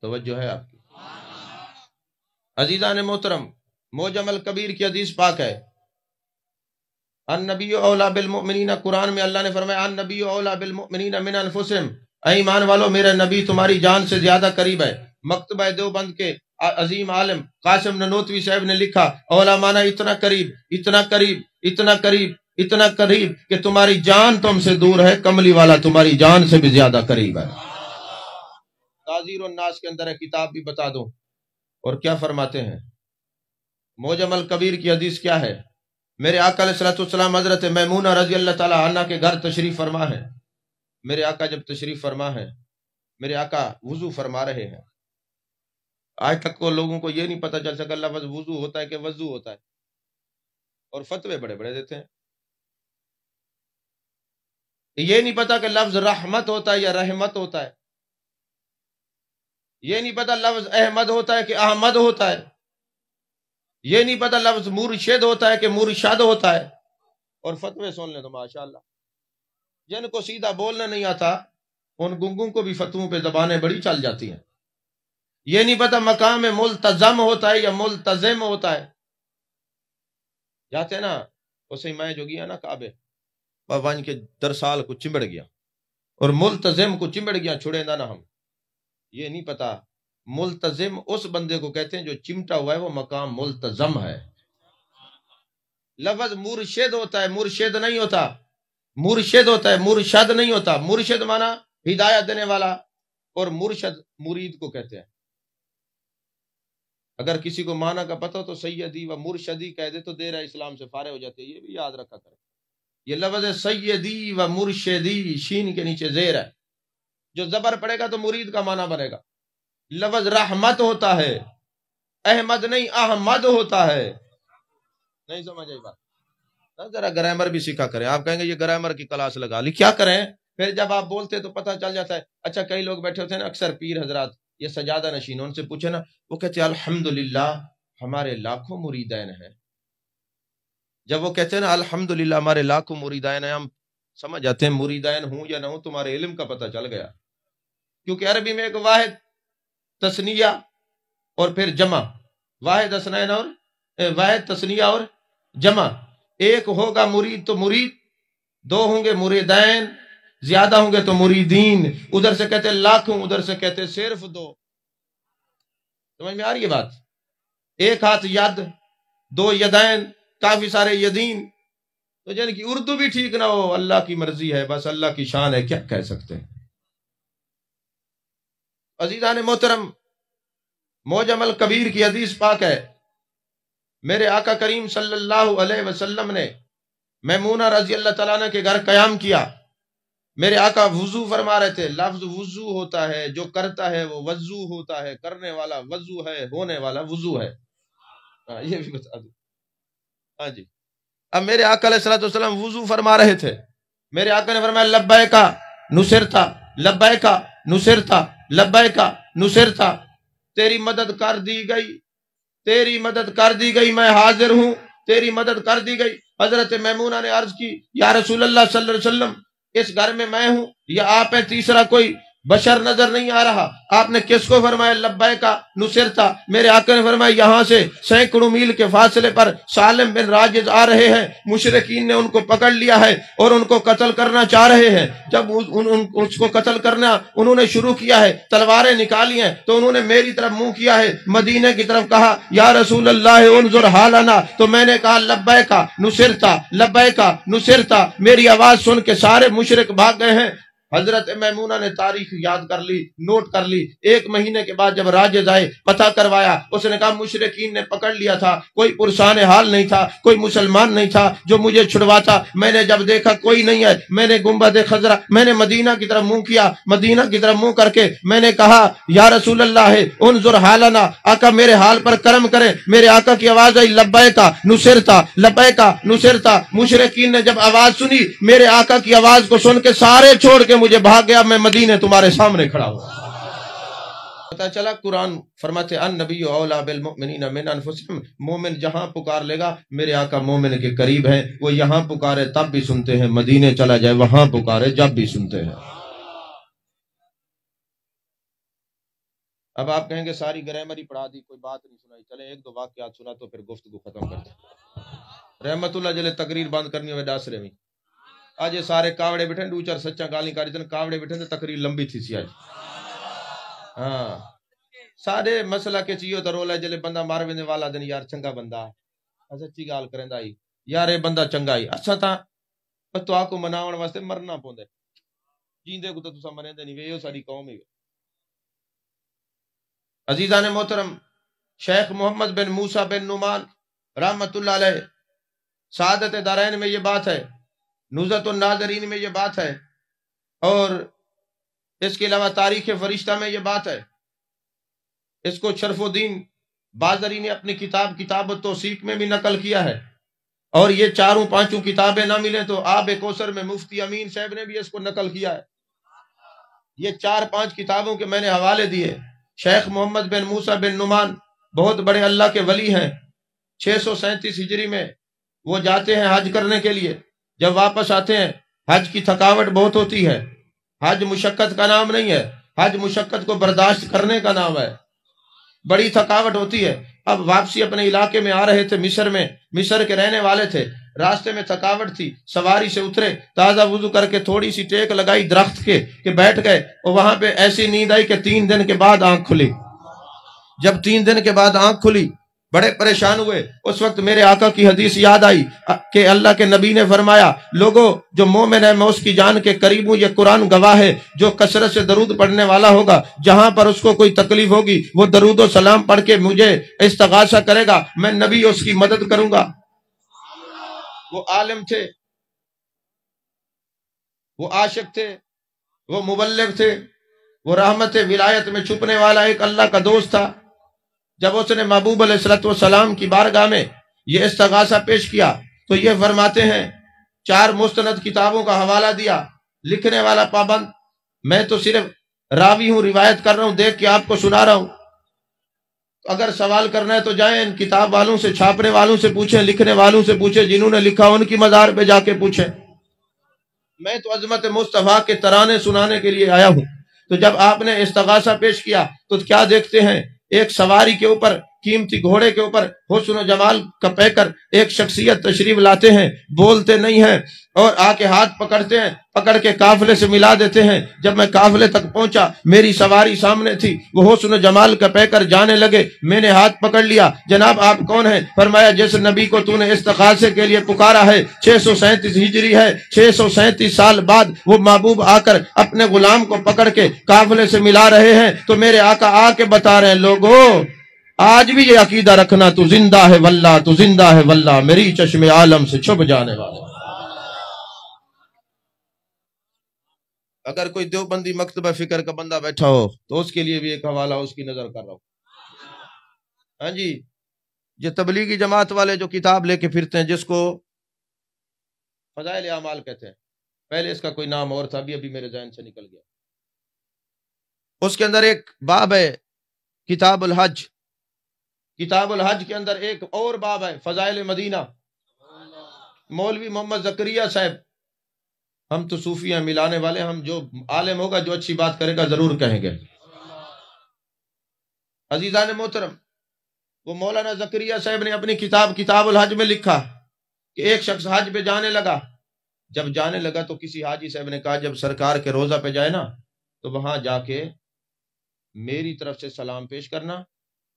توجہ ہے آپ کی عزیزان محترم؟ موجم الکبیر کی حدیث پاک ہے، النبی اولا بالمؤمنین. قرآن میں اللہ نے فرمایا النبی اولا بالمؤمنین من انفسہم. اے ایمان والو میرا نبی تمہاری جان سے زیادہ قریب ہے. مکتبہ دیوبند کے عظیم عالم قاسم ننوتوی صاحب نے لکھا اولا مانا اتنا قریب، اتنا قریب، اتنا قریب، اتنا قریب کہ تمہاری جان تم سے دور ہے، کملی والا تمہاری جان سے بھی زیادہ قریب ہے. تعزیر الناس کے اندر ہے، کتاب بھی بتا دوں. اور کیا فرماتے ہیں؟ موجم الکبیر کی حدیث کیا ہے؟ میرے آقا علیہ السلام حضرت میمونہ رضی اللہ تعالی عنہ کے گھر تشریف فرما ہے. میرے آقا جب تشریف فرما ہے، میرے آقا وضو فرما رہے ہیں. آج تک کو لوگوں کو یہ نہیں پتہ چل سکا لفظ وضو ہوتا ہے کہ وضو ہوتا ہے، اور فتوے بڑے بڑے دیتے ہیں. یہ نہیں پتا کہ لفظ رحمت ہوتا ہے یا رحمت ہوتا ہے. یہ نہیں پتا لفظ احمد ہوتا ہے کہ احمد ہوتا ہے. یہ نہیں پتا لفظ مرشد ہوتا ہے کہ مرشد ہوتا ہے. اور فتوے سن لیں تو ماشاءاللہ، جن کو سیدھا بولنا نہیں آتا ان گنگوں کو بھی فتووں پہ زبانیں بڑی چل جاتی ہیں. یہ نہیں پتا مقام ملتزم ہوتا ہے یا ملتزم ہوتا ہے. جاتے نا اسے میں جو گیا نا کعبے بابان کے درسال کو چمبڑ گیا، اور ملتزم کو چمبڑ گیا چھڑے نہ ہم. یہ نہیں پتا ملتزم اس بندے کو کہتے ہیں جو چمٹا ہوا ہے، وہ مقام ملتزم ہے. لفظ مرشد ہوتا ہے، مرشد نہیں ہوتا. مرشد ہوتا ہے، مرشد نہیں ہوتا. مرشد مانا ہدایت دینے والا، اور مرشد مرید کو کہتے ہیں. اگر کسی کو معنی کا پتہ ہو تو سیدی و مرشدی کہہ دے تو دیر ہے اسلام سے فارغ ہو جاتے. یہ بھی یاد رکھا کرے. یہ لفظ ہے سیدی و مرشدی، شین کے نیچے زیر ہے. جو زبر پڑے گا تو مرید کا معنی بنے گا. لفظ رحمت ہوتا ہے، احمد نہیں احمد ہوتا ہے. نہیں سمجھ آئی بات؟ ذرا گرامر بھی سیکھا کریں. آپ کہیں گے یہ گرامر کی کلاس لگا لی، کیا کریں؟ پھر جب آپ بولتے تو پتہ چل جاتا ہے. اچھا کئی لوگ بیٹھے ہوتے ہیں نا، اکثر پیر حضرات یہ سجادہ نشین، ان سے پوچھے نا، وہ کہتے ہیں الحمدللہ ہمارے لاکھوں مریدین ہیں. جب وہ کہتے ہیں نا الحمدللہ ہمارے لاکھوں مریدین ہیں، ہم سمجھ جاتے ہیں مریدین ہوں یا نہ ہوں تمہارے علم کا پتہ چل گیا. کیونکہ عربی میں ایک واحد تثنیہ اور پھر جمع، واحد اثنین اور واحد تثنیہ اور جمع. ایک ہوگا مرید تو مرید، دو ہوں گے مریدین، زیادہ ہوں گے تو مریدین. ادھر سے کہتے لاکھوں، ادھر سے کہتے صرف دو. سمجھ میں آ رہی ہے بات؟ ایک ہاتھ ید، دو یدین، کافی سارے یدین. تو جن کی اردو بھی ٹھیک نہ ہو، اللہ کی مرضی ہے، بس اللہ کی شان ہے، کیا کہہ سکتے ہیں. عزیزان محترم، معجم الکبیر کی حدیث پاک ہے، میرے آقا کریم صلی اللہ علیہ وسلم نے میمونہ رضی اللہ تعالیٰ عنہ کے گھر قیام کیا. میرے آقا وضو فرما رہے تھے. لفظ وضو ہوتا ہے، جو کرتا ہے وہ وضو ہوتا ہے، کرنے والا وضو ہے، ہونے والا وضو ہے. یہ بھی بتا دوں. ہاں جی. اب میرے آقا علیہ الصلوۃ والسلام وضو فرما رہے تھے. میرے آقا نے فرمایا لبیکا نصرتا، لبیکا نصرتا، لبیکا نصرتا. تیری مدد کر دی گئی، تیری مدد کر دی گئی، میں حاضر ہوں، تیری مدد کر دی گئی. حضرت میمونہ نے عرض کی یا رسول اللہ صلی اللہ علیہ وسلم، اس گھر میں ہوں یا آپ ہیں، تیسرا کوئی بشر نظر نہیں آ رہا. آپ نے کس کو فرمایا لبیکا نصرتا؟ میرے آقا نے فرمایا یہاں سے سینکڑوں میل کے فاصلے پر سالم بن راجز آ رہے ہیں، مشرکین نے ان کو پکڑ لیا ہے اور ان کو قتل کرنا چاہ رہے ہیں. جب اس کو قتل کرنا انہوں نے شروع کیا ہے، تلواریں نکالی ہیں، تو انہوں نے میری طرف منہ کیا ہے، مدینہ کی طرف کہا یا رسول اللہ انظر حالنا. تو میں نے کہا لبیکا نصرتا، لبیکا نصرتا. میری آواز سن کے سارے مشرک بھاگ گئے ہیں. حضرت میمونہ نے تاریخ یاد کر لی، نوٹ کر لی. 1 مہینے کے بعد جب راجز آئے، پتہ کروایا، اس نے کہا مشرکین نے پکڑ لیا تھا، کوئی پرسان حال نہیں تھا، کوئی مسلمان نہیں تھا جو مجھے چھڑواتا. میں نے جب دیکھا کوئی نہیں ہے، میں نے گنبد خضرا، میں نے مدینہ کی طرف منہ کیا. مدینہ کی طرف منہ کر کے میں نے کہا یا رسول اللہ انظر حالنا، آقا میرے حال پر کرم کرے. میرے آقا کی آواز آئی لبیکا نصرتا، لبیکا نصرتا. مشرکین نے جب آواز سنی، میرے آقا کی آواز کو سن کے سارے چھوڑ کے مجھے بھاگ گیا. میں مدینے تمہارے سامنے کھڑا ہوں. پتہ چلا قرآن فرماتے النبی اولا بالمؤمنین من انفسہم. مومن جہاں پکار لے گا، میرے آقا مومن کے قریب ہیں. وہ یہاں پکارے تب بھی سنتے ہیں، مدینے چلا جائے وہاں پکارے جب بھی سنتے ہیں. اب آپ کہیں گے ساری گرامر ہی پڑھا دی، کوئی بات نہیں سنائی. چلیں 1-2 واقعات سنا تو پھر گفتگو ختم کرتے. رحمت اللہ جلے تقریر بند کرنی ہوئے ڈاسرے میں آج یہ سارے کاوڑے بیٹھے دو چار سچا گالی کاری دن کاوڑے بیٹھے تو تقریر لمبی تھی سی آج. ہاں سارے مسئلہ کے چیئے تو رولا جلے بندہ مار ویندے والا دن یار چنگا بندہ سچی گال کریں دائی یار اے بندہ چنگا ہی اچھا تھا تو آکو مناون واسطے مرنا پوندے جیندے کو تو تسا مریں دے نہیں وے یہ ساری قوم ہی. عزیزان محترم، شیخ محمد بن موسیٰ بن نعمان رحمت اللہ علیہ سعادت دارین میں یہ بات ہے، نزہت الناظرین میں یہ بات ہے، اور اس کے علاوہ تاریخ فرشتہ میں یہ بات ہے. اس کو شرف الدین بازری نے اپنی کتاب التوثیق میں بھی نقل کیا ہے. اور یہ 4-5 کتابیں نہ ملیں تو آب کوثر میں مفتی امین صاحب نے بھی اس کو نقل کیا ہے. یہ 4-5 کتابوں کے میں نے حوالے دیے. شیخ محمد بن موسیٰ بن نعمان بہت بڑے اللہ کے ولی ہیں. 637 ہجری میں وہ جاتے ہیں حج کرنے کے لیے. جب واپس آتے ہیں حج کی تھکاوٹ بہت ہوتی ہے. حج مشقت کا نام نہیں ہے، حج مشقت کو برداشت کرنے کا نام ہے. بڑی تھکاوٹ ہوتی ہے. اب واپسی اپنے علاقے میں آ رہے تھے، مصر کے رہنے والے تھے. راستے میں تھکاوٹ تھی، سواری سے اترے، تازہ وضو کر کے تھوڑی سی ٹیک لگائی درخت کے کہ بیٹھ گئے. اور وہاں پہ ایسی نیند آئی کہ 3 دن کے بعد آنکھ کھلی. جب 3 دن کے بعد آنکھ کھلی بڑے پریشان ہوئے. اس وقت میرے آقا کی حدیث یاد آئی کہ اللہ کے نبی نے فرمایا لوگوں جو مومن ہے میں اس کی جان کے قریب ہوں. یہ قرآن گواہ ہے، جو کثرت سے درود پڑھنے والا ہوگا جہاں پر اس کو کوئی تکلیف ہوگی وہ درود و سلام پڑھ کے مجھے استغاثہ کرے گا، میں نبی اس کی مدد کروں گا. وہ عالم تھے، وہ عاشق تھے، وہ مبلغ تھے، وہ رحمت ولایت میں چھپنے والا ایک اللہ کا دوست تھا. جب اس نے محبوب علیہ السلام کی بارگاہ میں یہ استغاثہ پیش کیا تو یہ فرماتے ہیں 4 مستند کتابوں کا حوالہ دیا. لکھنے والا پابند، میں تو صرف راوی ہوں، روایت کر رہا ہوں، دیکھ کے آپ کو سنا رہا ہوں. اگر سوال کرنا ہے تو جائیں ان کتاب والوں سے، چھاپنے والوں سے پوچھیں، لکھنے والوں سے پوچھیں، جنہوں نے لکھا ان کی مزار پہ جا کے پوچھیں. میں تو عظمت مصطفیٰ کے ترانے سنانے کے لیے آیا ہوں. تو جب آپ نے استغاثہ پیش کیا تو کیا دیکھتے ہیں ایک سواری کے اوپر، قیمتی گھوڑے کے اوپر حسن و جمال کا پیکر ایک شخصیت تشریف لاتے ہیں، بولتے نہیں ہیں اور آ کے ہاتھ پکڑتے ہیں، پکڑ کے قافلے سے ملا دیتے ہیں۔ جب میں قافلے تک پہنچا، میری سواری سامنے تھی، وہ حسن و جمال کا پیکر جانے لگے، میں نے ہاتھ پکڑ لیا، جناب آپ کون ہیں؟ فرمایا جس نبی کو تو نے استغاثے کے لیے پکارا ہے، 637 ہجری ہے، 637 سال بعد وہ محبوب آ کر اپنے غلام کو پکڑ کے قافلے سے ملا رہے ہیں، تو میرے آقا آ کے بتا رہے ہیں لوگوں آج بھی یہ عقیدہ رکھنا، تو زندہ ہے واللہ، تو زندہ ہے واللہ، میری چشم عالم سے چھپ جانے والا۔ اگر کوئی دیوبندی مکتبہ فکر کا بندہ بیٹھا ہو تو اس کے لیے بھی ایک حوالہ اس کی نظر کر رہا ہوں۔ ہاں جی، یہ تبلیغی جماعت والے جو کتاب لے کے پھرتے ہیں جس کو فضائل اعمال کہتے ہیں، پہلے اس کا کوئی نام اور تھا، ابھی میرے ذہن سے نکل گیا۔ اس کے اندر ایک باب ہے کتاب الحج، کتاب الحج کے اندر ایک اور باب ہے فضائل مدینہ۔ مولوی محمد زکریا صاحب، ہم تو صوفی ہیں ملانے والے، ہم جو عالم ہوگا جو اچھی بات کرے گا ضرور کہیں گے۔ عزیزان محترم، وہ مولانا زکریا صاحب نے اپنی کتاب کتاب الحج میں لکھا کہ ایک شخص حج پہ جانے لگا، جب جانے لگا تو کسی حاجی صاحب نے کہا جب سرکار کے روضہ پہ جائے نا تو وہاں جا کے میری طرف سے سلام پیش کرنا،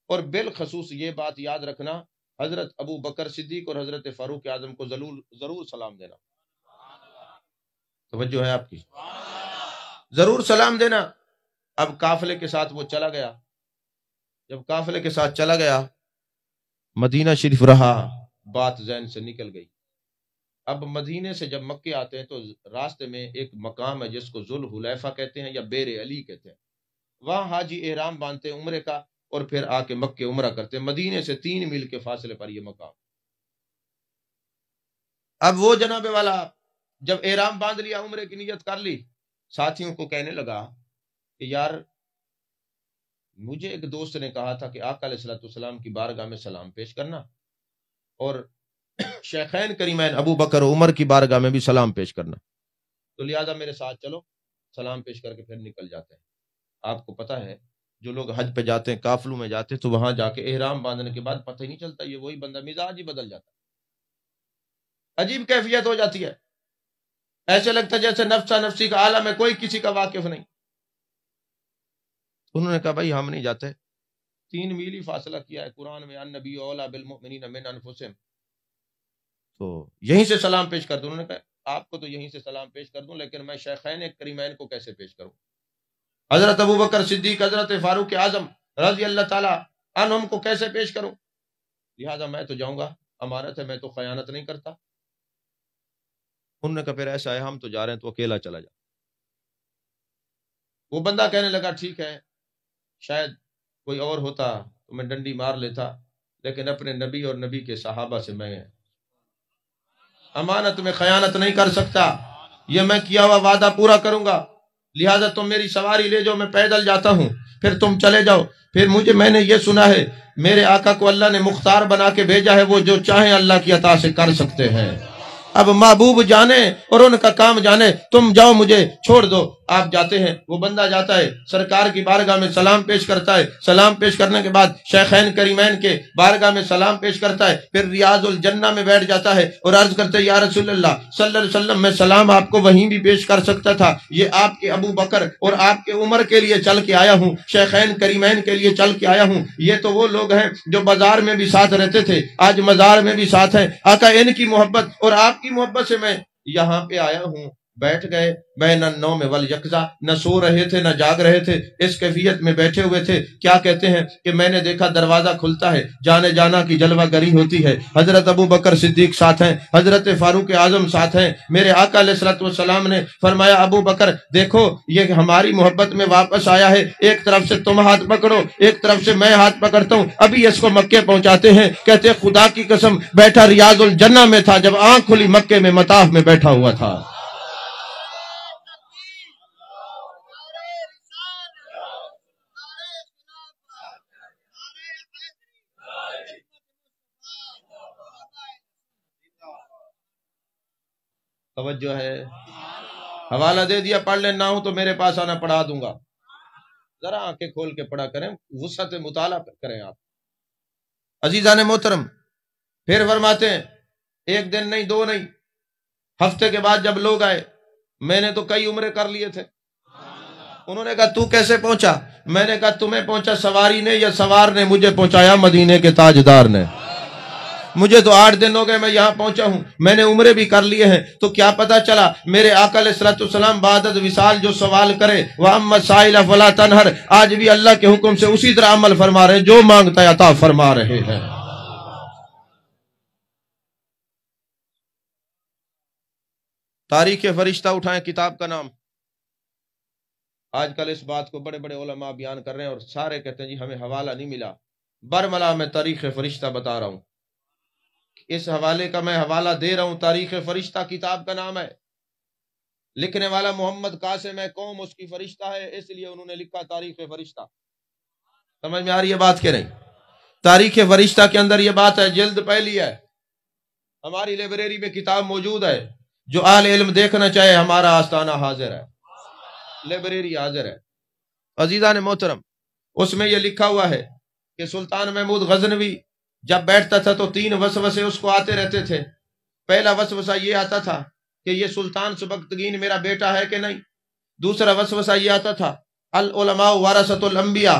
اور بالخصوص یہ بات یاد رکھنا حضرت ابو بکر صدیق اور حضرت فاروق اعظم کو ضرور سلام دینا۔ توجہ ہے آپ کی؟ ضرور سلام دینا۔ اب قافلے کے ساتھ وہ چلا گیا، جب قافلے کے ساتھ چلا گیا مدینہ شریف رہا، بات ذہن سے نکل گئی۔ اب مدینے سے جب مکے آتے ہیں تو راستے میں ایک مقام ہے جس کو ذوالحلیفہ کہتے ہیں یا بیر علی کہتے ہیں، وہاں حاجی احرام باندھتے ہیں عمرے کا اور پھر آ کے مکے عمرہ کرتے ہیں، مدینے سے 3 میل کے فاصلے پر یہ مقام۔ اب وہ جناب والا جب احرام باندھ لیا، عمرے کی نیت کر لی، ساتھیوں کو کہنے لگا کہ یار مجھے ایک دوست نے کہا تھا کہ آقا علیہ السلام کی بارگاہ میں سلام پیش کرنا، اور شیخین کریمین ابو بکر و عمر کی بارگاہ میں بھی سلام پیش کرنا، تو لہذا میرے ساتھ چلو، سلام پیش کر کے پھر نکل جاتے ہیں۔ آپ کو پتہ ہے جو لوگ حج پہ جاتے ہیں، قافلوں میں جاتے ہیں، تو وہاں جا کے احرام باندھنے کے بعد پتہ ہی نہیں چلتا، یہ وہی بندہ، مزاج ہی بدل جاتا ہے، عجیب کیفیت ہو جاتی ہے، ایسے لگتا ہے جیسے نفسا نفسی کا عالم ہے، کوئی کسی کا واقف نہیں۔ انہوں نے کہا بھائی ہم نہیں جاتے، 3 میل ہی فاصلہ کیا ہے، قرآن میں النبی اولیٰ بالمؤمنین من انفسہم، تو یہیں سے سلام پیش کر دوں۔ انہوں نے کہا آپ کو تو یہیں سے سلام پیش کر دوں، لیکن میں شیخین کریمین کو کیسے پیش کروں؟ حضرت ابو بکر صدیق، حضرت فاروق اعظم رضی اللہ تعالی عنہم کو کیسے پیش کروں؟ لہٰذا میں تو جاؤں گا، امانت ہے، میں تو خیانت نہیں کرتا۔ انہوں نے کہا پھر ایسا ہے ہم تو جا رہے ہیں، تو اکیلا چلا جا۔ وہ بندہ کہنے لگا ٹھیک ہے، شاید کوئی اور ہوتا تو میں ڈنڈی مار لیتا، لیکن اپنے نبی اور نبی کے صحابہ سے میں امانت میں خیانت نہیں کر سکتا، یہ میں کیا ہوا وعدہ پورا کروں گا، لہٰذا تم میری سواری لے جاؤ، میں پیدل جاتا ہوں، پھر تم چلے جاؤ۔ پھر میں نے یہ سنا ہے میرے آقا کو اللہ نے مختار بنا کے بھیجا ہے، وہ جو چاہیں اللہ کی عطا سے کر سکتے ہیں۔ اب محبوب جانے اور ان کا کام جانے، تم جاؤ مجھے چھوڑ دو۔ آپ جاتے ہیں، وہ بندہ جاتا ہے، سرکار کی بارگاہ میں سلام پیش کرتا ہے، سلام پیش کرنے کے بعد شیخین کریمین کے بارگاہ میں سلام پیش کرتا ہے، پھر ریاض الجنہ میں بیٹھ جاتا ہے اور عرض کرتے ہیں یا رسول اللہ صلی اللہ علیہ وسلم، میں سلام آپ کو وہیں بھی پیش کر سکتا تھا، یہ آپ کے ابو بکر اور آپ کے عمر کے لیے چل کے آیا ہوں، شیخین کریمین کے لیے چل کے آیا ہوں۔ یہ تو وہ لوگ ہیں جو بازار میں بھی ساتھ رہتے تھے، آج مزار میں بھی ساتھ ہیں، آقا ان کی محبت اور آپ کی محبت سے میں یہاں پہ آیا ہوں۔ بیٹھ گئے بین النوم والیقظہ، نہ سو رہے تھے نہ جاگ رہے تھے، اس کیفیت میں بیٹھے ہوئے تھے۔ کیا کہتے ہیں کہ میں نے دیکھا دروازہ کھلتا ہے، جانے جانا کی جلوہ گری ہوتی ہے، حضرت ابو بکر صدیق ساتھ ہیں، حضرت فاروق اعظم ساتھ ہیں۔ میرے آقا علیہ السلام نے فرمایا ابو بکر دیکھو یہ ہماری محبت میں واپس آیا ہے، ایک طرف سے تم ہاتھ پکڑو، ایک طرف سے میں ہاتھ پکڑتا ہوں، ابھی اس کو مکے پہنچاتے ہیں۔ کہتے خدا کی قسم بیٹھا ریاض الجنہ میں تھا، جب آنکھ کھلی مکے میں مطاف میں بیٹھا ہوا تھا۔ توجہ ہے؟ حوالہ دے دیا، پڑھ لینا ہوں تو میرے پاس آنا، پڑھا دوں گا۔ ذرا آنکھیں کھول کے پڑھا کریں، وسعت مطالعہ کریں آپ۔ عزیزان محترم، پھر فرماتے ہیں ایک دن نہیں، دو نہیں، ہفتے کے بعد جب لوگ آئے، میں نے تو کئی عمرے کر لیے تھے۔ انہوں نے کہا تو کیسے پہنچا؟ میں نے کہا تمہیں پہنچا سواری نے یا سوار نے؟ مجھے پہنچایا مدینے کے تاجدار نے۔ مجھے تو 8 دن ہو گئے میں یہاں پہنچا ہوں، میں نے عمرے بھی کر لیے ہیں، تو کیا پتا چلا میرے آقا علیہ الصلوۃ والسلام بعد وصال جو سوال کرے وَأَمَّا السَّائِلَ فَلَا تَنْهَرْ، آج بھی اللہ کے حکم سے اسی طرح عمل فرما رہے ہیں، جو مانگتا ہے عطا فرما رہے ہیں۔ تاریخ فرشتہ اٹھائیں کتاب کا نام۔ آج کل اس بات کو بڑے بڑے علماء بیان کر رہے ہیں اور سارے کہتے ہیں جی ہمیں حوالہ نہیں ملا۔ برملا میں تاریخ فرشتہ بتا رہا ہوں، اس حوالے کا میں حوالہ دے رہا ہوں۔ تاریخ فرشتہ کتاب کا نام ہے، لکھنے والا محمد قاسم ہے، قوم اس کی فرشتہ ہے، اس لیے انہوں نے لکھا تاریخ فرشتہ۔ سمجھ میں آ رہی ہے بات کہ نہیں؟ تاریخ فرشتہ کے اندر یہ بات ہے، جلد پہلی ہے، ہماری لائبریری میں کتاب موجود ہے، جو اہل علم دیکھنا چاہے ہمارا آستانہ حاضر ہے، لائبریری حاضر ہے۔ عزیزان محترم، اس میں یہ لکھا ہوا ہے کہ سلطان محمود غزنوی جب بیٹھتا تھا تو 3 وسوسے اس کو آتے رہتے تھے۔ پہلا وسوسہ یہ آتا تھا کہ یہ سلطان سبکتگین میرا بیٹا ہے کہ نہیں۔ دوسرا وسوسہ یہ آتا تھا العلماء ورثۃ الانبیاء،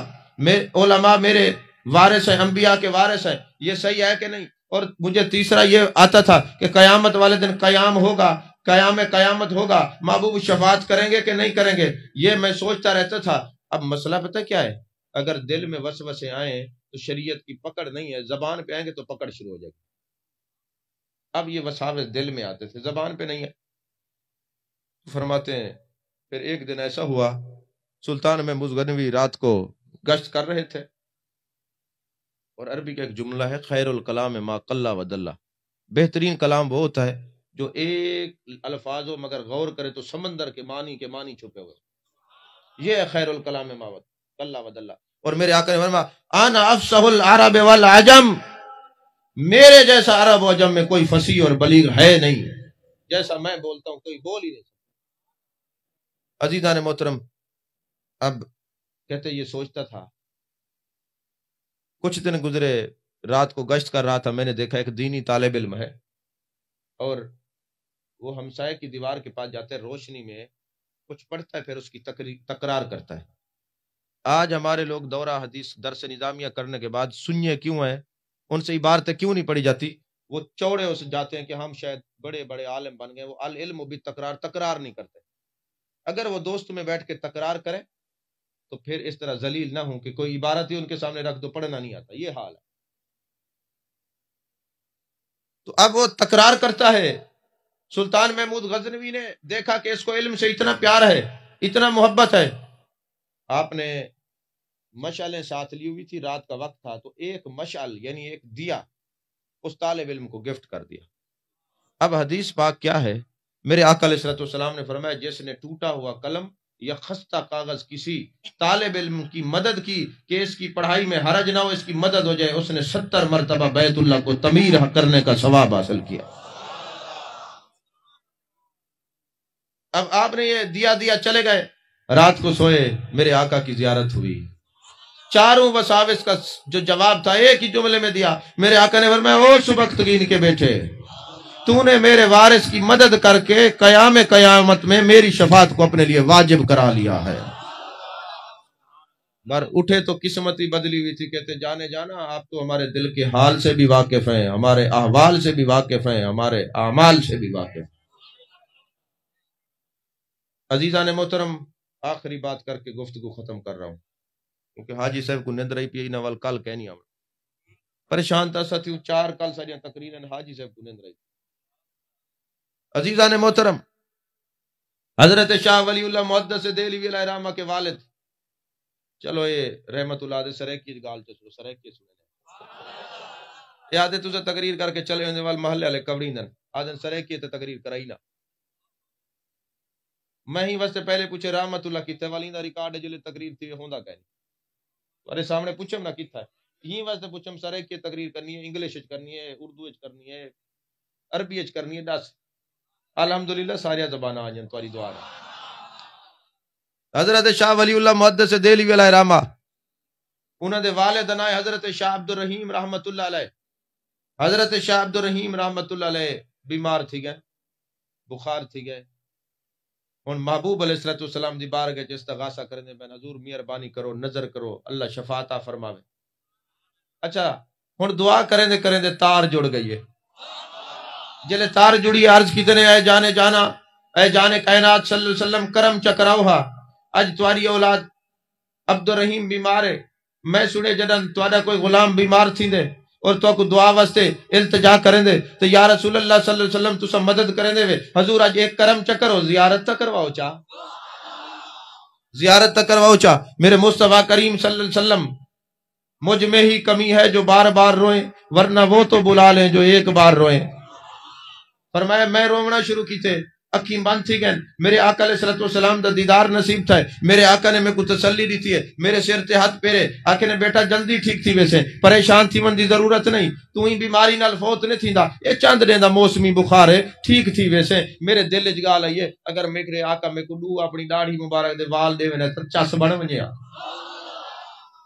علماء میرے وارث ہیں، انبیاء کے وارث ہیں، یہ صحیح ہے کہ نہیں۔ اور مجھے تیسرا یہ آتا تھا کہ قیامت والے دن قیام ہوگا، قیامت ہوگا، محبوب شفاعت کریں گے کہ نہیں کریں گے، یہ میں سوچتا رہتا تھا۔ اب مسئلہ پتہ کیا ہے، اگر دل میں وسوسے آئیں تو شریعت کی پکڑ نہیں ہے، زبان پہ آئیں گے تو پکڑ شروع ہو جائے گی۔ اب یہ وساوس دل میں آتے تھے، زبان پہ نہیں ہے۔ فرماتے ہیں پھر ایک دن ایسا ہوا، سلطان محمود غزنوی رات کو گشت کر رہے تھے، اور عربی کا ایک جملہ ہے خیر الکلام ما قل و دل، بہترین کلام وہ ہوتا ہے جو ایک الفاظ ہو مگر غور کرے تو سمندر کے معنی چھپے ہوئے، یہ ہے خیر الکلام ما قل و دل۔ اور میرے آقا نے فرمایا انا افصح العرب والعجم، میرے جیسا عرب و عجم میں کوئی فصیح اور بلیغ ہے نہیں، جیسا میں بولتا ہوں کوئی بول ہی نہیں سکتا۔ عزیزان محترم، اب کہتے یہ سوچتا تھا، کچھ دن گزرے، رات کو گشت کر رہا تھا، میں نے دیکھا ایک دینی طالب علم ہے اور وہ ہمسائے کی دیوار کے پاس جاتے روشنی میں کچھ پڑھتا ہے، پھر اس کی تکرار کرتا ہے۔ آج ہمارے لوگ دورہ حدیث درس نظامیہ کرنے کے بعد سنیے کیوں ہیں، ان سے عبارتیں کیوں نہیں پڑھی جاتی، وہ چوڑے ہو جاتے ہیں کہ ہم شاید بڑے بڑے عالم بن گئے۔ وہ العلم بھی تکرار نہیں کرتے۔ اگر وہ دوست میں بیٹھ کے تکرار کریں تو پھر اس طرح ذلیل نہ ہوں کہ کوئی عبارت ہی ان کے سامنے رکھ دو پڑھنا نہیں آتا، یہ حال ہے۔ تو اب وہ تکرار کرتا ہے۔ سلطان محمود غزنوی نے دیکھا کہ اس کو علم سے اتنا پیار ہے، اتنا محبت ہے، آپ نے مشعلیں ساتھ لی ہوئی تھی، رات کا وقت تھا، تو ایک مشعل یعنی ایک دیا اس طالب علم کو گفٹ کر دیا۔ اب حدیث پاک کیا ہے، میرے آقا علیہ الصلوۃ والسلام نے فرمایا جس نے ٹوٹا ہوا قلم یا خستہ کاغذ کسی طالب علم کی مدد کی کہ اس کی پڑھائی میں حرج نہ ہو، اس کی مدد ہو جائے، اس نے 70 مرتبہ بیت اللہ کو تعمیر کرنے کا ثواب حاصل کیا۔ اب آپ نے یہ دیا چلے گئے، رات کو سوئے، میرے آقا کی زیارت ہوئی، چاروں وساوس کا جو جواب تھا ایک ہی جملے میں دیا۔ میرے آقا نے فرمایا او سبکتگین کے بیٹے، تو نے میرے وارث کی مدد کر کے قیامت میں میری شفاعت کو اپنے لیے واجب کرا لیا ہے۔ بر اٹھے تو قسمت ہی بدلی ہوئی تھی، کہتے جانے جانا آپ تو ہمارے دل کے حال سے بھی واقف ہیں، ہمارے احوال سے بھی واقف ہیں، ہمارے اعمال سے بھی واقف ہیں۔ عزیزان محترم، آخری بات کر کے گفتگو ختم کر رہا ہوں، کیونکہ حاجی صاحب کو نیند رہی پی نوال کل کہنی ہم پریشان تھا ساتھیوں، 4 کل ساریاں تقریراً حاجی صاحب کو نیند رہی۔ عزیزان محترم، حضرت شاہ ولی اللہ محدث دہلوی علیہ رحمہ کے والد، چلو یہ رحمت اللہ دے سریکی گال چلو سریکی سنے یادے تجھے تقریر کر کے چلے ہونے وال محلے والے کبڑیندن آدن سریکی تے تقریر کرائی نہ۔ میں ہی واسطے پہلے پوچھے رحمت اللہ کیتے والی دا ریکارڈ جلے تقریر تھی ہوندا کہنی تمہارے سامنے پوچھم نہ کیتا ہے، یہی واسطے پوچھم سریکی تقریر کرنی ہے، انگلش وچ کرنی ہے، اردو وچ کرنی ہے، عربی وچ کرنی ہے، دس الحمدللہ ساری زبان آ جان تمہاری دعا ہے۔ حضرت شاہ ولی اللہ محدث دہلوی علیہ رحمہ انہوں نے والد نائے حضرت شاہ عبد الرحیم رحمت اللہ علیہ. حضرت شاہ عبد الرحیم رحمت اللہ علیہ بیمار تھی گئے، بخار تھی گئے. ہن محبوب علیہ السلام دی بارگاہ وچ استغاثہ کرنے پے، حضور مہربانی کرو، نظر کرو، اللہ شفا عطا فرماوے. اچھا ہن دعا کریں دے تار جڑ گئی ہے. جلے تار جڑی عرض کیتے نے اے جانے جانا، اے جانے کائنات صلی اللہ علیہ وسلم کرم چکراؤ ہا، اج تمہاری اولاد عبد الرحیم بیمار ہے. میں سنے جدن تہاڈا کوئی غلام بیمار تھیندے اور تو کو دعا واسطے التجا کریں دے تو یا رسول اللہ صلی اللہ علیہ وسلم تسا مدد کریں دے وے. حضور اج ایک کرم چکرو، زیارت تک کرواؤ چا، زیارت تک کرواؤ چا. میرے مصطفیٰ کریم صلی اللہ علیہ وسلم مجھ میں ہی کمی ہے جو بار بار روئیں، ورنہ وہ تو بلا لیں جو ایک بار روئیں. فرمایا میں رونا شروع کی تھے، اکھیں بند تھی گئن. میرے آقا علیہ السلام دا دیدار نصیب تھا ہے. میرے آقا نے میں کو تسلی دی تھی ہے، میرے سر تے ہاتھ پیرے. آقا نے بیٹا جلدی ٹھیک تھی ویسے، پریشان تھی من دی ضرورت نہیں، تو ہی بیماری نال فوت نہیں تھی دا، اے چاند دیں دا موسمی بخار ہے، ٹھیک تھی ویسے. میرے دل اچ گال آئیے اگر میرے آقا میں کو دو اپنی داڑھی مبارک دے وال دے وینے تو چس بن ونجیا.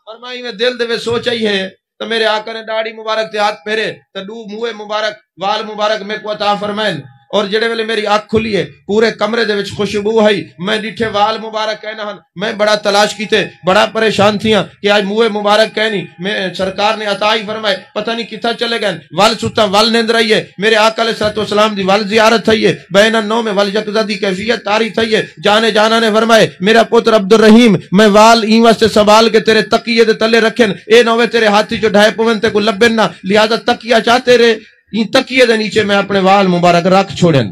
فرمائی میں دل دے وے سوچ آئی ہے تو میرے آقا نے داڑھی مبارک تے ہاتھ پھیرے تو دو منہ مبارک وال مبارک میں کو عطا فرمائن. اور جڑے ویلے میری آنکھ کھلی ہے پورے کمرے دے وچ خوشبو ہے، میں ڈٹھے وال مبارک کہنا ہن. میں بڑا تلاش کیتے، بڑا پریشان تھیاں کہ آج منہ مبارک کہنی میں سرکار نے عطا ہی فرمائے. پتہ نہیں کتھا چلے گئے، ول ستا ول نیند رہی ہے. میرے آقا علیہ السلام دی ول زیارت تھی ہے، بین النوم میں ول یقظہ دی کیفیت تاری تھی ہے. جانے جانا نے فرمائے میرا پتر عبد الرحیم میں وال این واسطے سنبھال کے تیرے تکیے دے تلے رکھن، اے نہ ہوے تیرے ہاتھی جو ڈھائے پون تے کو لبن نہ، لہذا تکیہ چاہتے رہے این تکیے دے نیچے میں اپنے وال مبارک رکھ چھوڑن.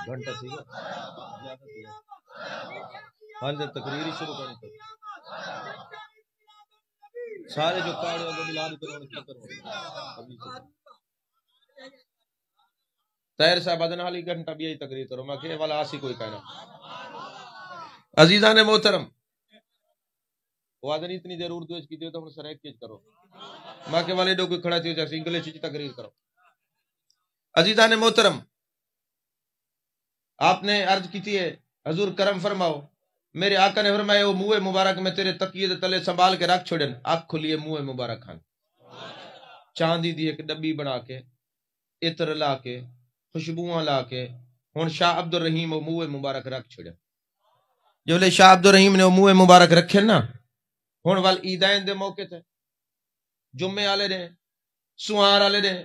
گھنٹہ سی ہاں جی تقریر شروع کریں سارے جو کاڑے ہیں ملان کرو طاہر صاحب ادن حالی گھنٹہ بھی یہی تقریر کرو میں کہ والا آسی کوئی کہنا. عزیزان محترم وہ آدھن اتنی دیر اردو اس کی دیو تو ہم سر ایک چیز کرو ماں کے والے دو کوئی کھڑا تھی جیسے انگلش کی تقریر کرو. عزیزان محترم آپ نے عرض کی تھی ہے حضور کرم فرماؤ. میرے آقا نے فرمایا وہ منہ مبارک میں تیرے تکیے دے تلے سنبھال کے رکھ چھوڑن. آنکھ کھلیے منہ مبارک کھان چاندی دی ایک ڈبی بنا کے عطر لا کے خوشبوئاں لا کے ہن شاہ عبد الرحیم وہ منہ مبارک رکھ چھوڑن. جو لے شاہ عبد الرحیم نے وہ منہ مبارک رکھے نا ہن وال عیدین دے موقع تے جمعے والے نے سوار والے نے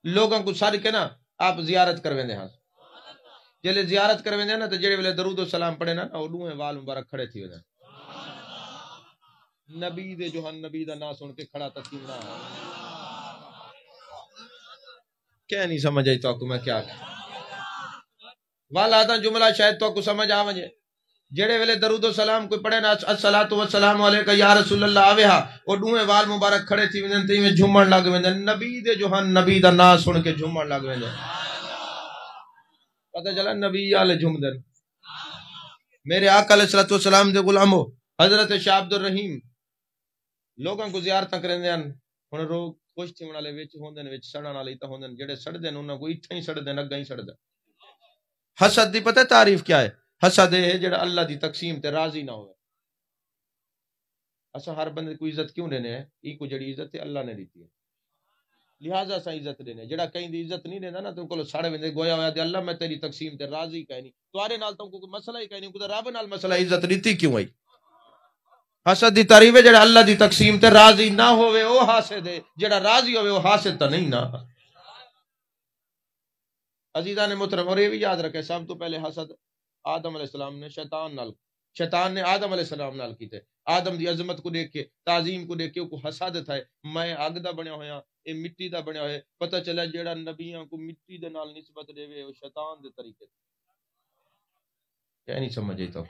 لوگوں کو سد کے نا آپ زیارت کرویں دے. ہاں جلے زیارت کرویں دے نا تو جڑے ویلے درود و سلام پڑھے نا او دوے وال مبارک کھڑے تھی ویندے. نبی دے جو ہن نبی دا نام سن کے کھڑا تسلیم نہ کیا نہیں سمجھ آئی تو میں کیا والا دا جملہ شاید تو کو سمجھ آ ونجے. جڑے ویلے درود و سلام کوئی پڑھے نا الصلوۃ والسلام علیکہ یا رسول اللہ آوے ہا او دوے وال مبارک کھڑے تھی ویندے تے میں جھومن لگ ویندے. نبی دے جو ہن نبی دا نام سن کے جھومن لگ ویندے. پتہ چلا نبی والے جھومدن. میرے آقا علیہ السلام دے غلامو حضرت شاہ عبد الرحیم لوگاں کو زیارتاں کریندے ہن. ہن لوگ خوش تھون والے وچ ہوندن وچ سڑن والے تے ہوندن جڑے سڑدے نے انہاں کو ایتھے ہی سڑدے نے اگے ہی سڑدے. حسد دی پتہ تعریف کیا ہے؟ حسد ہے جڑا اللہ دی تقسیم تے راضی نہ ہوئے. اسا ہر بندے کو عزت کیوں دینے ہیں؟ ای کو جڑی عزت ہے اللہ نے دیتی ہے لہذا اسا عزت دینے. جڑا کہیں دی عزت نہیں دیندا نا تو کول سڑ ویندے گویا ہویا تے اللہ میں تیری تقسیم تے راضی کہیں نہیں. تواڈے نال تو کوئی مسئلہ ہی کہیں نہیں، کوئی رب نال مسئلہ عزت دیتی کیوں آئی؟ حسد دی تعریف ہے جڑا اللہ دی تقسیم تے راضی نہ ہوئے او حاسد ہے، جڑا راضی ہوئے او حاسد تا نہیں نا. عزیزان محترم اور یہ بھی یاد رکھے سب تو پہلے حسد آدم علیہ السلام نے شیطان نے آدم علیہ السلام نال کیتے. آدم دی عظمت کو دیکھ کے تعظیم کو دیکھ کے کو حسد تھا میں اگ دا بنیا ہویا اے مٹی دا بنیا ہوئے. پتہ چلا جیڑا نبیاں کو مٹی دے نال نسبت دے وے او شیطان دے طریقے کیا نہیں سمجھے تو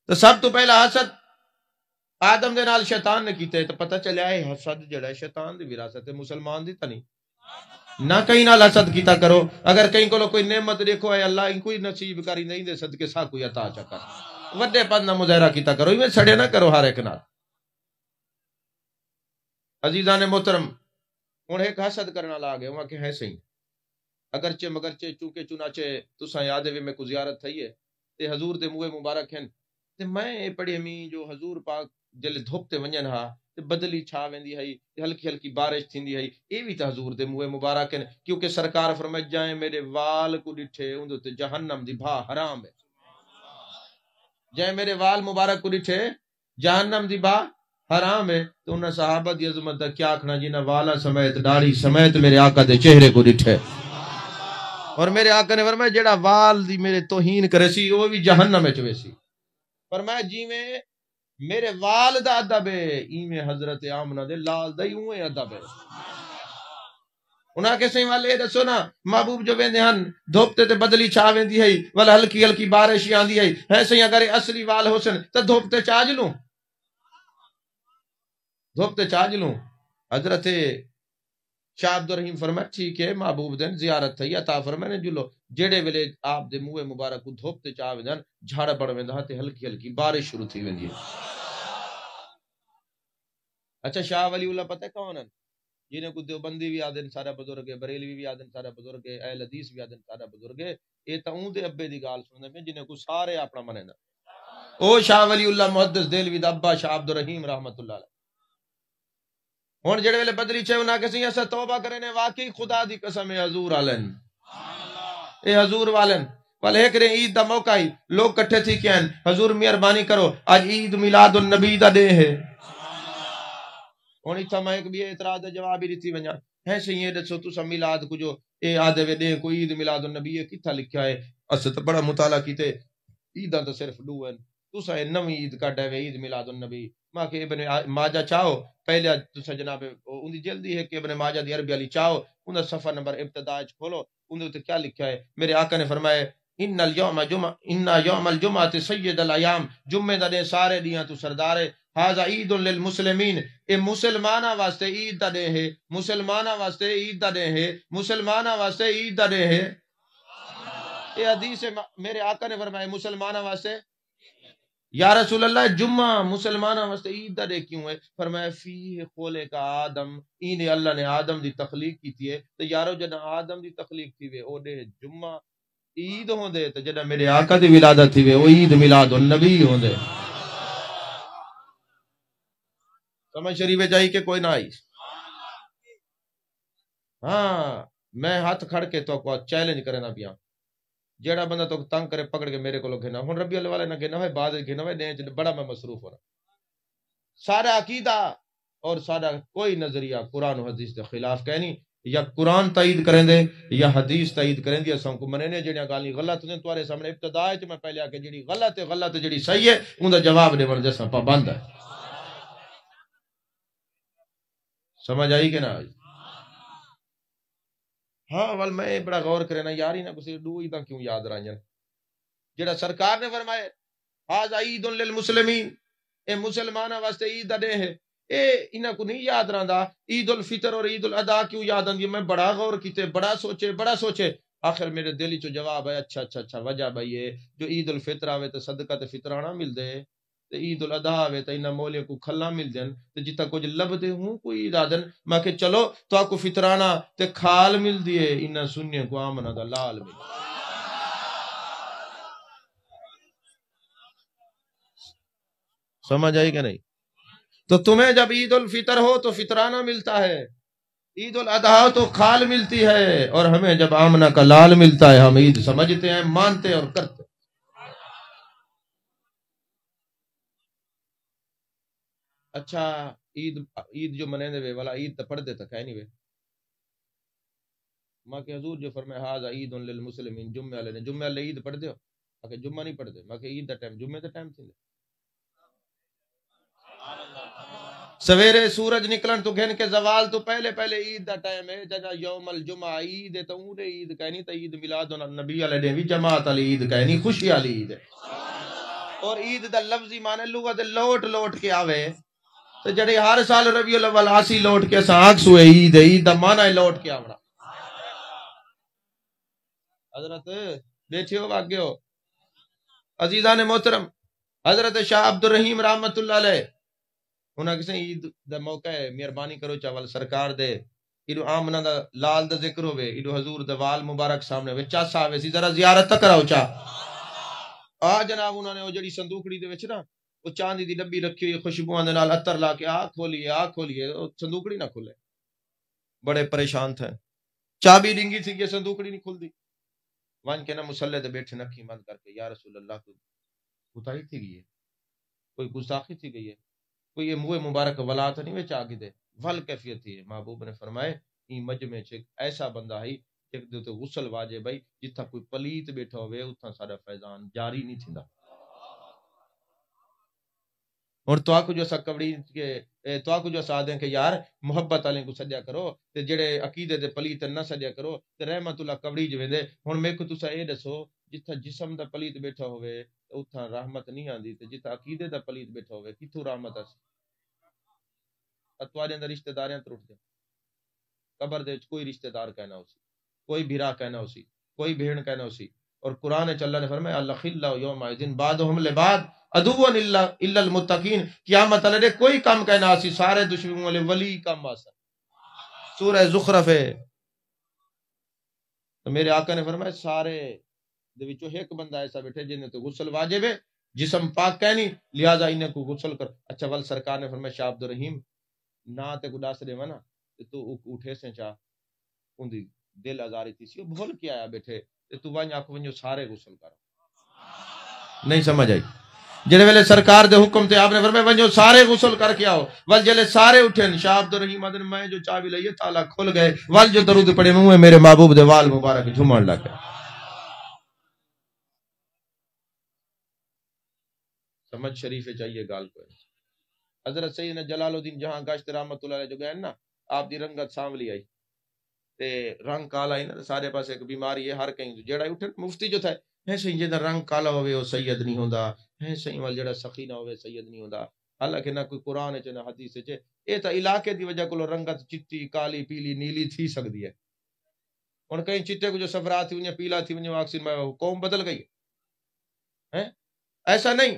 سب تو پہلا حسد آدم دے نال شیطان نے کیتے. تو پتہ چلیا ہے حسد جڑا ہے شیطان دی وراثت ہے، مسلمان دی تا نہیں. نہ کہیں نال حسد کیتا کرو. اگر کہیں کو کوئی نعمت دیکھو ہے اللہ ان کوئی نصیب کری نہیں دے صدقے سا کوئی عطا چکر وڈے پن نہ مظاہرہ کیتا کرو میں سڑے نہ کرو ہر ایک نال. عزیزان محترم ہن ایک حسد کرنا لا گئے وہاں کہ ہے صحیح اگرچہ مگرچہ چونکہ چنانچہ تساں یاد ہے میں کو زیارت تھئی ہے تے حضور دے منہ مبارک ہیں تے میں پڑھی ہمیں جو حضور پاک جل دھوپ تے ونجن ہا تے بدلی چھا ویندی ہے ہلکی ہلکی بارش تھیندی ہے اے وی تے حضور دے منہ مبارک ہیں کیونکہ سرکار فرمائے جائیں میرے وال کو ڈٹھے اون تے جہنم دی بھا حرام ہے. جائیں میرے وال مبارک کو ڈٹھے جہنم دی بھا حرام ہے. تو انہاں صحابہ دی عظمت دا کیا کھنا جنہاں والا سمیت داڑھی سمیت میرے آقا دے چہرے کو ڈٹھے اور میرے آقا نے فرمایا جیڑا وال دی میرے توہین کرے سی وہ بھی جہنم وچ ویسی. فرمایا جیویں میرے وال دا ادب ہے ایویں حضرت آمنہ دے لال دا اویں ادب ہے. انہاں کے سیں والے دسو نا محبوب جو ویندے ہن دھوپ تے بدلی چھا ویندی ہے ول ہلکی ہلکی بارش آندی ہے ہے سیں اگر اصلی وال ہوسن تے دھوپ تے چاج لوں دھوپ تے چاج لوں. حضرت شاہ عبد الرحیم فرمایا ٹھیک ہے محبوب دن زیارت تھی عطا فرمائے نے جلو جڑے ویلے آپ دے منہ مبارک کو دھوپ تے چا ویندن جھاڑ پڑ ویندا تے ہلکی ہلکی بارش شروع تھی ویندی ہے. اچھا شاہ ولی اللہ پتہ کون ہیں جنہیں کو دیوبندی بھی آدن سارا بزرگ ہے بریلوی بھی آدن سارا بزرگ ہے اہل حدیث بھی آدن سارا بزرگ ہے اے تا اون دے ابے دی گال سننے میں جنہیں کو سارے اپنا منن او شاہ ولی اللہ محدث دہلوی دا ابا شاہ عبد الرحیم رحمت اللہ علیہ. ہن جڑے ویلے بدلی چھے انہاں کسی اسا توبہ کرے نے واقعی خدا دی قسم ہے حضور والن اے حضور والن ول ایک رے عید دا موقع ہی لوگ کٹھے تھی کہن حضور مہربانی کرو آج عید میلاد النبی دا دے ہے. ہن ایتھا میں ایک بھی اعتراض دا جواب ہی دتی ونجا ہے سہی دسو تساں میلاد کو جو اے آدے وے دے کوئی عید میلاد النبی ہے کتھا لکھیا ہے اس تے بڑا مطالعہ کیتے عیداں تے صرف دو ہیں تساں نویں عید کڈے وے عید میلاد النبی ماں کہ ابن ماجہ چاہو پہلے تساں جناب اون دی جلدی ہے کہ ابن ماجہ دی عربی والی چاہو اون صفحہ نمبر ابتدا وچ کھولو اون تے کیا لکھا ہے میرے آقا نے فرمایا ان یوم الجمعہ سید الایام جمعے دا دن سارے دیاں تو سردار ہے ھذا عید للمسلمین اے مسلماناں واسطے عید دا دن ہے مسلماناں واسطے عید دا دن ہے مسلماناں واسطے عید دا دن ہے. اے حدیث میرے آقا نے فرمایا مسلماناں واسطے یا رسول اللہ جمعہ مسلمانوں واسطے عید دا دے کیوں ہے فرمایا فی خلق آدم این اللہ نے آدم دی تخلیق کیتی ہے تو یارو جنا آدم دی تخلیق تھی وے او دے جمعہ عید ہوندے تو جنا میرے آقا دی ولادت تھی وے او عید میلاد النبی ہوندے. سمجھ شریف جائی کہ کوئی نہ آئی. ہاں میں ہاتھ کھڑ کے تو کو چیلنج کرنا پیا جیڑا بندہ تو تنگ کرے پکڑ کے میرے کو گھنا ہن ربی اللہ والے نہ گھنا ہے بعد گھنا ہے نے بڑا میں مصروف ہو رہا سارا عقیدہ اور سارا کوئی نظریہ قرآن و حدیث کے خلاف کہنی یا قرآن تائید کریں دے یا حدیث تائید کریں دے اساں کو مننے جڑیاں گالی غلط نے تمہارے سامنے ابتدا ہے میں پہلے آ کے جڑی غلط ہے جڑی صحیح ہے اون دا جواب دے ون جیسا پابند ہے. سمجھ آئی کہ نہ آئی. ہاں ول میں بڑا غور کرے نا یار ہی نہ کسی دو ہی کیوں یاد رہن جڑا سرکار نے فرمائے ھذا عید للمسلمین اے مسلماناں واسطے عید دا دن ہے اے انہاں کو نہیں یاد رہندا عید الفطر اور عید الاضحیٰ کیوں یاد آندی میں بڑا غور کیتے بڑا سوچے آخر میرے دل چ جواب ہے اچھا وجہ بھائی ہے جو عید الفطر آوے تے صدقہ تے فطرانہ مل دے تے عید الاضحیٰ آوے تے انہاں مولے کو کھلا مل دین تے جتا کچھ لب دے ہوں کوئی عید آدن میں کہ چلو تو آپ کو فطرانہ تے کھال مل دیے انہاں سننے کو آمنہ دا لال مل. سمجھ آئی کہ نہیں. تو تمہیں جب عید الفطر ہو تو فطرانہ ملتا ہے عید الاضحیٰ تو کھال ملتی ہے اور ہمیں جب آمنہ کا لال ملتا ہے ہم عید سمجھتے ہیں مانتے اور کرتے. اچھا عید جو منے دے والا عید تو پڑھ دے تک ہے نہیں وے ماں کہ حضور جو فرمائے ھذا عید للمسلمین جمعہ والے نے جمعہ والے عید پڑھ دیو کہ جمعہ نہیں پڑھ دے ماں کہ عید دا ٹائم جمعہ دا ٹائم تھی سویرے سورج نکلن تو گھن کے زوال تو پہلے عید دا ٹائم ہے جدا یوم الجمعہ عید ہے تو اون عید کہنی تو عید میلاد النبی والے دن بھی جماعت والی عید کہنی خوشی والی عید ہے اور عید دا لفظی معنی لغت لوٹ کے آوے تو جڑے ہر سال ربیع الاول آسی لوٹ کے اساں آکھ سوئے عید دا معنی لوٹ کے آونا حضرت بیٹھے ہو آگے ہو عزیزان محترم حضرت شاہ عبد الرحیم رحمت اللہ علیہ انہاں کسے عید دا موقع ہے مہربانی کرو چاول سرکار دے ایڈو آمنہ دا لال دا ذکر ہوئے ایڈو حضور دا وال مبارک سامنے ہوئے چا صاحب اسی ذرا زیارت تک کراؤ چا جناب انہوں نے وہ جڑی صندوقڑی دے وچ نا وہ چاندی دی ڈبی رکھی ہوئی خوشبوؤں دے نال عطر لا کے کھولیے صندوقڑی نہ کھلے بڑے پریشان تھے چابی ڈنگی تھی کہ صندوقڑی نہیں کھل دی وان کے نا مسلح دے بیٹھے نکھی بند کر کے یا رسول اللہ کو کوتاہی تھی گئی ہے کوئی گستاخی تھی گئی ہے کوئی یہ منہ مبارک ولا تو نہیں وچ آگے دے ول کیفیت تھی محبوب نے فرمائے این مجمع چ ایسا بندہ ہے ایک دو تو غسل واجب ہے جتھا کوئی پلیت بیٹھا ہوئے اتھا سارا فیضان جاری نہیں تھیندا اور تو آکو جو سا کبڑی کے تو آکو جو سا دیں کہ یار محبت والے کو سجا کرو تے جڑے عقیدے دے پلیت نہ سجا کرو تے رحمت اللہ کبڑی جو ویندے ہن میں کو تسا اے دسو جتھا جسم دا پلیت بیٹھا ہوئے اتھا رحمت نہیں آندی تے جتھا عقیدے دا پلیت بیٹھا ہوئے کتھوں رحمت اس اتوارے اندر رشتہ داریاں ٹوٹ جائیں قبر دے کوئی رشتہ دار کہنا ہو سی کوئی بھرا کہنا ہو سی کوئی بہن کہنا ہو سی اور قرآن اللہ نے فرمایا الخلاء یومئذ بعضهم لبعض عدو الا المتقین قیامت والے کوئی کام کہنا سی سارے دشمنوں والے ولی کام آسا سورہ زخرف ہے تو میرے آقا نے فرمایا سارے دے وچوں ایک بندہ ایسا بیٹھے جن تو غسل واجب ہے جسم پاک کہنی لہذا انہیں کو غسل کر اچھا ول سرکار نے فرمایا شاہ عبد الرحیم نہ تے کو دس دے ونا تو اٹھے سے چا اندی دل آزاری تھی سی بھول کے آیا بیٹھے تو وانج آکھ ونجو سارے غسل کرو نہیں سمجھ آئی جڑے ویلے سرکار دے حکم تے آپ نے فرمایا ونجو سارے غسل کر کے آؤ ول جلے سارے اٹھن شاہ عبد الرحیم ادن میں جو چابی لئیے تالا کھل گئے ول جو درود پڑھے منہ میرے محبوب دے وال مبارک جھومن لگ گئے سمجھ شریف چاہیے گال کو حضرت سیدنا جلال الدین جہاں گشت رحمت اللہ علیہ جو گئے نا آپ دی رنگت سانولی آئی تے رنگ کالا ہی نا سارے پاس ایک بیماری ہے ہر کہیں جیڑا اٹھے مفتی جو تھا ہے صحیح جیڑا رنگ کالا ہوئے وہ سید نہیں ہوندا ہے صحیح وال جیڑا سخی نہ ہوئے سید نہیں ہوندا حالانکہ نہ کوئی قرآن ہے نہ حدیث ہے اے تا علاقے دی وجہ کو رنگت چٹی کالی پیلی نیلی تھی سکتی ہے ان کہیں چٹے کو جو صفرا تھی ونیا پیلا تھی ونیا واکسین میں قوم بدل گئی ہے ایسا نہیں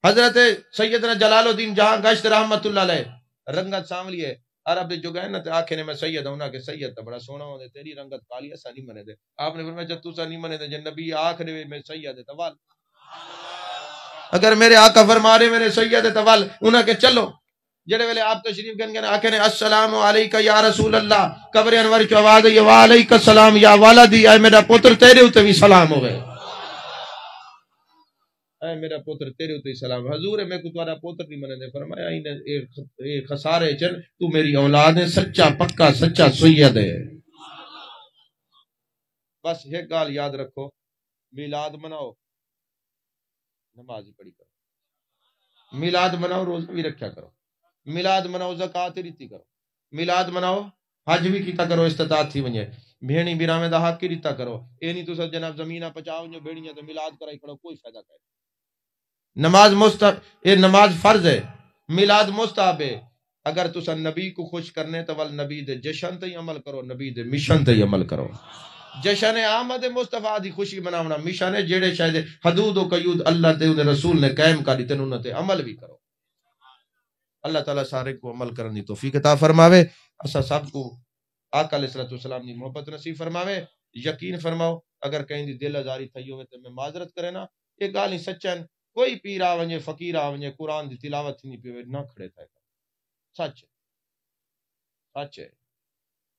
حضرت سیدنا جلال الدین جہاں گشت رحمت اللہ علیہ رنگت سانولی ہے عرب جو گئے نا تے آکھے نے میں سید ہوں نا کہ سید تا بڑا سونا ہوں دے تیری رنگت کالی ایسا نہیں منے دے آپ نے فرمایا جب تو سا نہیں منے دے جن نبی آکھ نے میں سید توال اگر میرے آقا فرما رہے میرے سید توال انہاں کے چلو جڑے ویلے آپ تشریف گن گن آکھے نے السلام علیکہ یا رسول اللہ قبر انور کی آواز ہے وعلیکہ السلام یا والدی اے میرا پتر تیرے ہوتے بھی سلام ہو گئے اے میرا پوتر تیرے ہوتے سلام حضور میں کو تمہارا پوتر نہیں منے دے فرمایا اے خسارے چن تو میری اولاد ہے سچا پکا سچا سید ہے بس ایک گال یاد رکھو میلاد مناؤ نماز پڑھی کرو میلاد مناؤ روزہ بھی رکھیا کرو میلاد مناؤ زکات ریتی کرو میلاد مناؤ حج بھی کیتا کرو استطاعت تھی ونجے بھیڑی بیراویں دا حق کی ریتا کرو اے نہیں تو سب جناب زمینہ پچاؤ جو بھیڑیاں تو میلاد کرائی کھڑو کوئی فائدہ کرے نماز یہ نماز فرض ہے میلاد مستحب ہے اگر تسا نبی کو خوش کرنے تو ول نبی دے جشن تے عمل کرو نبی دے مشن تے عمل کرو جشن آمد مصطفیٰ دی خوشی مناونا مشن ہے جڑے شاید حدود و قیود اللہ تے انہیں رسول نے قائم کری تے انہوں تے عمل بھی کرو اللہ تعالیٰ سارے کو عمل کرنے توفیق عطا فرماوے اسا سب کو آقا علیہ السلام دی محبت نصیب فرماوے یقین فرماؤ اگر کہیں دی دل آزاری تھی ہوئے تو میں معذرت کرے نا یہ گال ہی سچن کوئی پیر آونجے فقیر آونجے قرآن دی تلاوت نہیں پیوے نہ کھڑے تھا سچ سچ ہے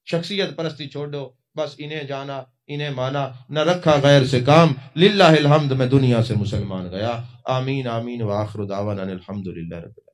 شخصیت پرستی چھوڑ دو بس انہیں جانا انہیں مانا نہ رکھا غیر سے کام للہ الحمد میں دنیا سے مسلمان گیا آمین آمین وآخر دعوانا الحمدللہ رب